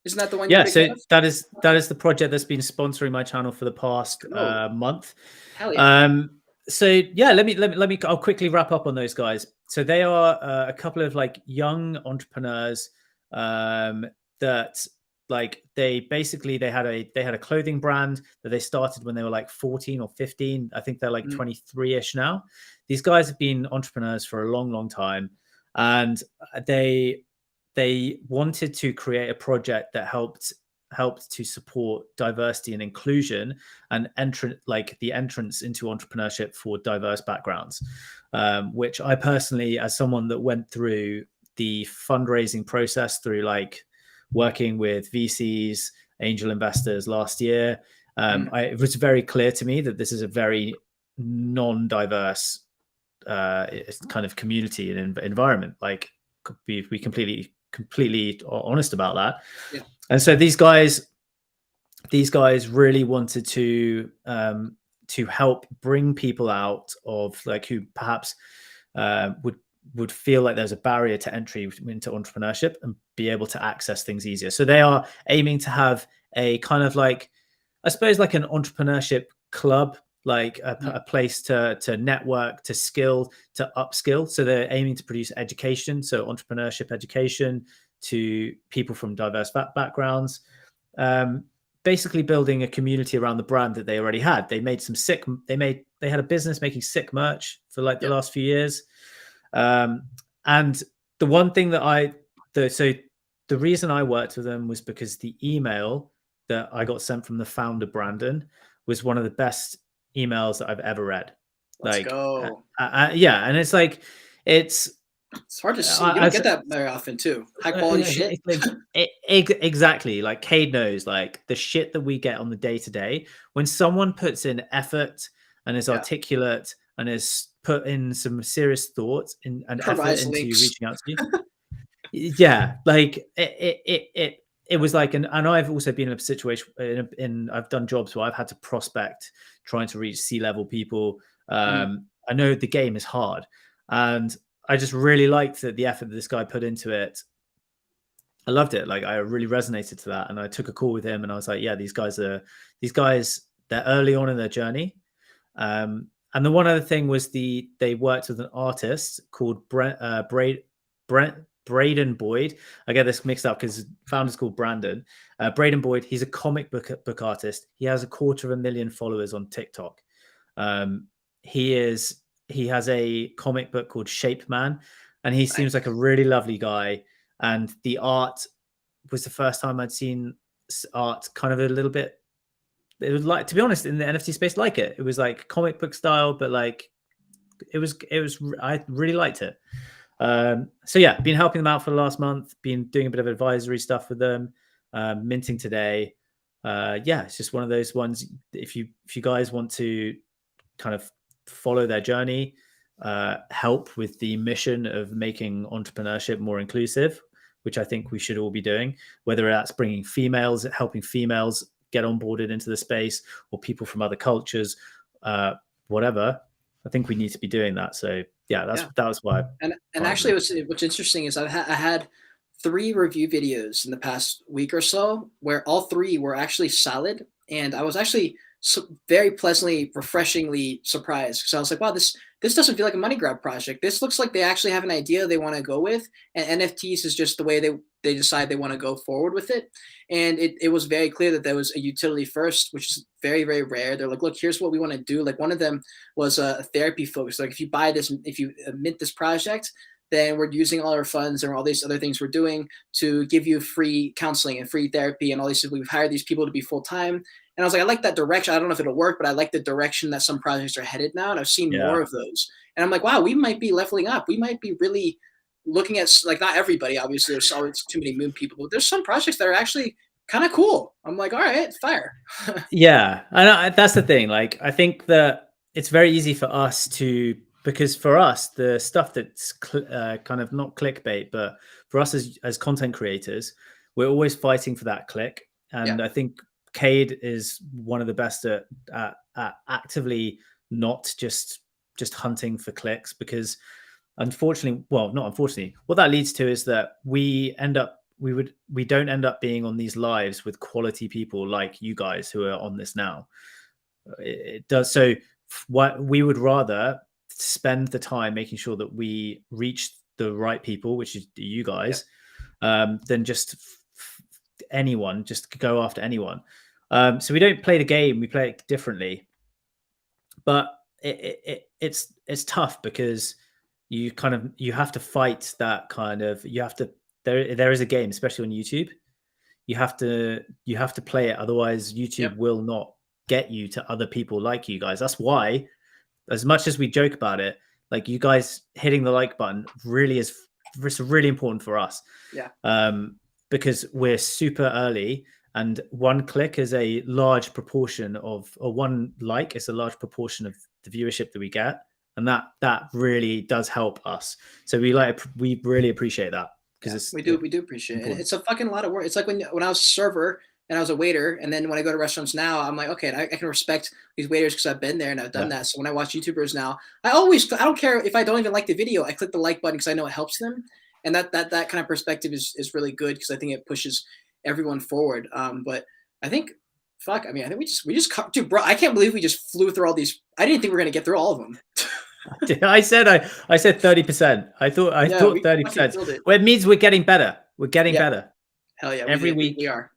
Speaker 1: Isn't that the one?
Speaker 2: Yeah, so that is the project that's been sponsoring my channel for the past month.
Speaker 1: Hell yeah.
Speaker 2: So yeah, let me. I'll quickly wrap up on those guys. So they are a couple of like young entrepreneurs that like they had a clothing brand that they started when they were like 14 or 15. I think they're like 23ish now. These guys have been entrepreneurs for a long time, and they wanted to create a project that helped to support diversity and inclusion and the entrance into entrepreneurship for diverse backgrounds, which I personally, as someone that went through the fundraising process through like working with VCs, angel investors last year, it was very clear to me that this is a very non-diverse kind of community and environment. Like we completely honest about that.
Speaker 1: Yeah.
Speaker 2: And so these guys really wanted to help bring people out of like who perhaps would feel like there's a barrier to entry into entrepreneurship and be able to access things easier. So they are aiming to have a kind of like, I suppose, like an entrepreneurship club, like a place to network, to skill, to upskill. So they're aiming to produce education, so entrepreneurship education to people from diverse backgrounds, basically building a community around the brand that they already had. They made some sick, they had a business making sick merch for like the last few years. And the one thing that the reason I worked with them was because the email that I got sent from the founder, Brandon, was one of the best emails that I've ever read.
Speaker 1: Let's go.
Speaker 2: Yeah. And it's like, it's
Speaker 1: hard to see. You don't get that very often too. High quality shit.
Speaker 2: Exactly. Like Cade knows, like the shit that we get on the day to day, when someone puts in effort and is articulate and has put in some serious thoughts and effort into reaching out to you. Yeah. Like it was like, and I've also been in a situation I've done jobs where I've had to prospect trying to reach C-level people. I know the game is hard, and I just really liked the effort that this guy put into it. I loved it. Like I really resonated to that. And I took a call with him and I was like, yeah, these guys, they're early on in their journey. And the one other thing was they worked with an artist called Braden Boyd. I get this mixed up because his founder's called Brandon. Braden Boyd, he's a comic book artist. He has 250,000 followers on TikTok. He has a comic book called Shape Man, and he seems like a really lovely guy. And the art was the first time I'd seen art kind of a little bit, it was like, to be honest, in the NFT space, like it was like comic book style, but like I really liked it. So yeah, been helping them out for the last month, been doing a bit of advisory stuff with them, minting today. Yeah, it's just one of those ones. If you guys want to kind of follow their journey, help with the mission of making entrepreneurship more inclusive, which I think we should all be doing, whether that's bringing females, helping females get onboarded into the space, or people from other cultures, whatever. I think we need to be doing that. So yeah, that was why.
Speaker 1: And actually, what's interesting is I had 3 review videos in the past week or so where all 3 were actually solid, and I was actually very pleasantly, refreshingly surprised, because I was like, wow, this doesn't feel like a money grab project. This looks like they actually have an idea they want to go with, and NFTs is just the way they decide they want to go forward with it. And it was very clear that there was a utility first, which is very, very rare. They're like, look, here's what we want to do. Like one of them was a therapy focus. Like if you buy this, if you mint this project, then we're using all our funds and all these other things we're doing to give you free counseling and free therapy and all these. We've hired these people to be full-time. And I was like, I like that direction. I don't know if it'll work, but I like the direction that some projects are headed now. And I've seen more of those. And I'm like, wow, we might be leveling up. We might be really looking at, like, not everybody, obviously, there's always too many moon people, but there's some projects that are actually kind of cool. I'm like, all right, fire.
Speaker 2: Yeah. And that's the thing. Like, I think that it's very easy for us to, because for us, the stuff that's kind of not clickbait, but for us as content creators, we're always fighting for that click. And I think Cade is one of the best at actively not just hunting for clicks, because unfortunately, well, not unfortunately, what that leads to is that we don't end up being on these lives with quality people like you guys who are on this now. It does. So what we would rather spend the time making sure that we reach the right people, which is you guys, than just anyone, just go after anyone. So we don't play the game, we play it differently. But it's tough because you have to fight that kind of, there is a game, especially on YouTube. You have to play it, otherwise YouTube will not get you to other people like you guys. That's why, as much as we joke about it, like, you guys hitting the like button really is, it's really important for us. Because we're super early, and one click is a large proportion of, or one like is a large proportion of the viewership that we get, and that really does help us. So we really appreciate that, because
Speaker 1: we do appreciate it. It's a fucking lot of work. It's like when I was a server and I was a waiter, and then when I go to restaurants now, I'm like, okay, I can respect these waiters because I've been there and I've done that. So when I watch YouTubers now, I don't care if I don't even like the video, I click the like button because I know it helps them. And that kind of perspective is really good, because I think it pushes everyone forward. But I think, I think we just dude, bro, I can't believe we just flew through all these. I didn't think we were gonna get through all of them.
Speaker 2: I said 30%. I thought 30%. Well, it means we're getting better. We're getting better.
Speaker 1: Hell yeah!
Speaker 2: Every week
Speaker 1: we are.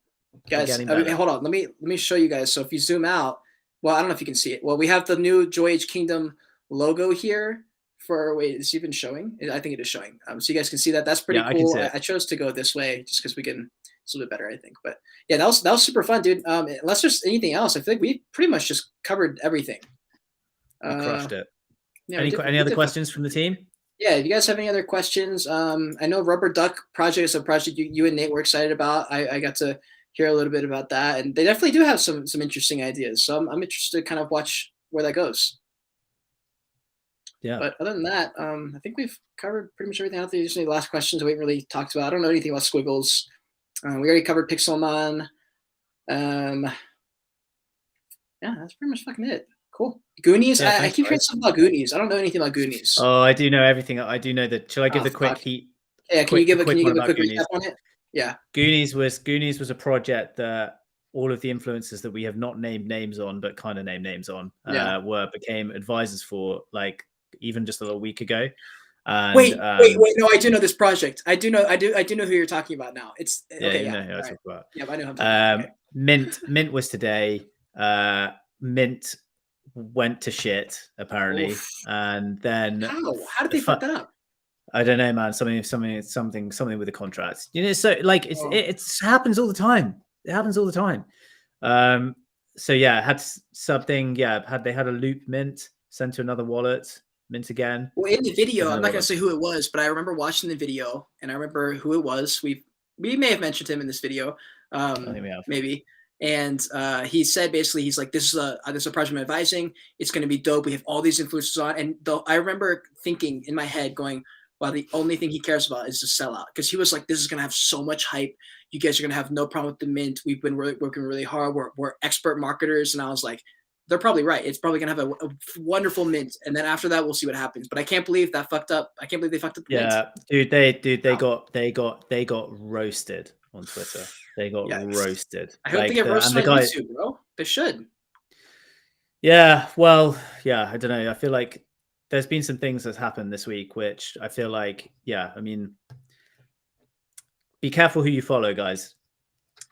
Speaker 1: Guys, hold on. Let me show you guys. So if you zoom out, well, I don't know if you can see it. Well, we have the new Joyage Kingdom logo here. Wait, is it even showing? I think it is showing. So you guys can see that. That's pretty cool. I chose to go this way just because we can. It's a little bit better, I think. But yeah, that was super fun, dude. Unless there's anything else, I feel like we pretty much just covered everything.
Speaker 2: Crushed it.
Speaker 1: Yeah,
Speaker 2: any other questions from the team?
Speaker 1: Yeah, if you guys have any other questions, I know Rubber Duck Project is a project you and Nate were excited about. I got to hear a little bit about that, and they definitely do have some interesting ideas. So I'm interested to kind of watch where that goes.
Speaker 2: Yeah.
Speaker 1: But other than that, I think we've covered pretty much everything out there. There's any last questions we haven't really talked about. I don't know anything about Squiggles. We already covered Pixelmon. Yeah, that's pretty much fucking it. Cool. Goonies. Yeah, I keep hearing something about Goonies. I don't know anything about Goonies.
Speaker 2: Oh, I do know everything. I do know that. Shall I give the quick heat?
Speaker 1: Yeah, can you give a quick recap on it? Yeah.
Speaker 2: Goonies was a project that all of the influencers that we have not named names on, but kind of named names on, became advisors for, like, even just a little week ago. And,
Speaker 1: wait! No, I do know this project. I do know who you're talking about now. It's okay.
Speaker 2: Know who I talk about.
Speaker 1: Yeah, I know who I'm talking about.
Speaker 2: Mint was today. Mint went to shit apparently. Oof. And then
Speaker 1: how did they fuck that up?
Speaker 2: I don't know, man. Something with the contract. You know, so like it happens all the time. It happens all the time. So yeah, had something. Yeah, they had a loop Mint sent to another wallet. Mint again.
Speaker 1: Well, in the video, I'm not gonna say who it was, but I remember watching the video and I remember who it was. We may have mentioned him in this video.
Speaker 2: I think we have.
Speaker 1: Maybe. And he said basically, he's like, this is a project I'm advising. It's going to be dope. We have all these influencers on. And I remember thinking in my head going, wow, the only thing he cares about is to sell out. Because he was like, this is going to have so much hype. You guys are going to have no problem with the Mint. We've been working really hard. We're expert marketers. And I was like, they're probably right. It's probably going to have a wonderful Mint. And then after that, we'll see what happens. But I can't believe that fucked up. I can't believe they fucked up the Mint.
Speaker 2: They got roasted on Twitter. They got roasted.
Speaker 1: I hope they get roasted on YouTube, bro. They should.
Speaker 2: Yeah, well, yeah, I don't know. I feel like there's been some things that's happened this week, which I feel like, yeah, I mean, be careful who you follow, guys.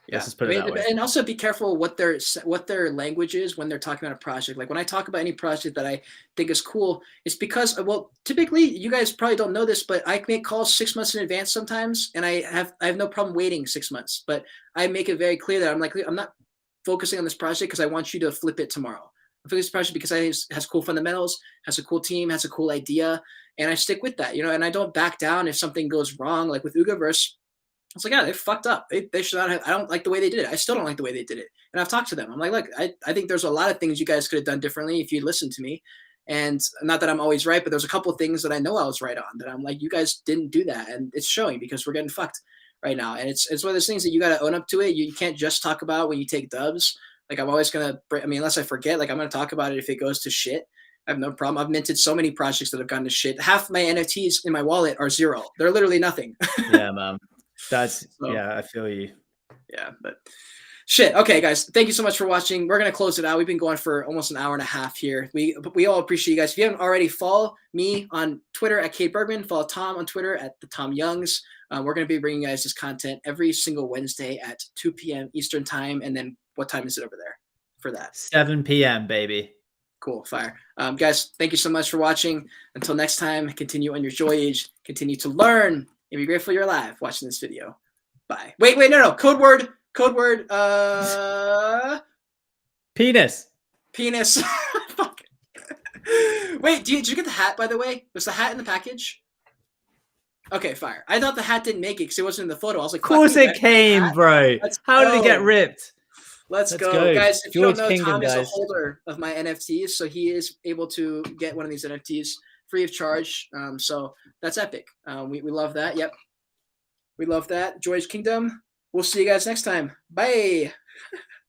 Speaker 1: Yeah, let's just put it that way. And also be careful what their language is when they're talking about a project. Like when I talk about any project that I think is cool, it's because, well, typically you guys probably don't know this, but I make calls 6 months in advance sometimes, and I have no problem waiting 6 months. But I make it very clear that I'm not focusing on this project because I want you to flip it tomorrow. I'm focusing on this project because it has cool fundamentals, has a cool team, has a cool idea, and I stick with that, you know. And I don't back down if something goes wrong. Like with ugaverse, was like, yeah, they fucked up. They should not have. I don't like the way they did it. I still don't like the way they did it. And I've talked to them. I'm like, look, I think there's a lot of things you guys could have done differently if you listened to me. And not that I'm always right, but there's a couple of things that I know I was right on that I'm like, you guys didn't do that. And it's showing because we're getting fucked right now. And it's one of those things that you got to own up to it. You can't just talk about when you take dubs. Like I'm always going to, I mean, unless I forget, like I'm going to talk about it if it goes to shit. I have no problem. I've minted so many projects that have gone to shit. Half my NFTs in my wallet are zero. They're literally nothing.
Speaker 2: Yeah, man. That's yeah, I feel you.
Speaker 1: Yeah, but shit. Okay, guys, thank you so much for watching. We're gonna close it out. We've been going for almost an hour and a half here. We all appreciate you guys. If you haven't already, follow me on Twitter at Kate Bergman. Follow Tom on Twitter at the Tom Youngs. We're gonna be bringing you guys this content every single Wednesday at 2 p.m. Eastern time. And then what time is it over there for that?
Speaker 2: 7 p.m. baby.
Speaker 1: Cool, fire. Guys, thank you so much for watching. Until next time, continue on your Joyage. Continue to learn and be grateful you're alive watching this video. Bye. Wait, no. Code word.
Speaker 2: Penis.
Speaker 1: Fuck. Wait, did you get the hat, by the way? Was the hat in the package? Okay, fire. I thought the hat didn't make it because it wasn't in the photo. I was like,
Speaker 2: of course it came, bro. How did it get ripped?
Speaker 1: Let's go. Guys, if you don't know,
Speaker 2: Kingdom,
Speaker 1: Tom is a holder of my NFTs, so he is able to get one of these NFTs free of charge. So that's epic. We love that. Yep. We love that. Joyage Kingdom. We'll see you guys next time. Bye.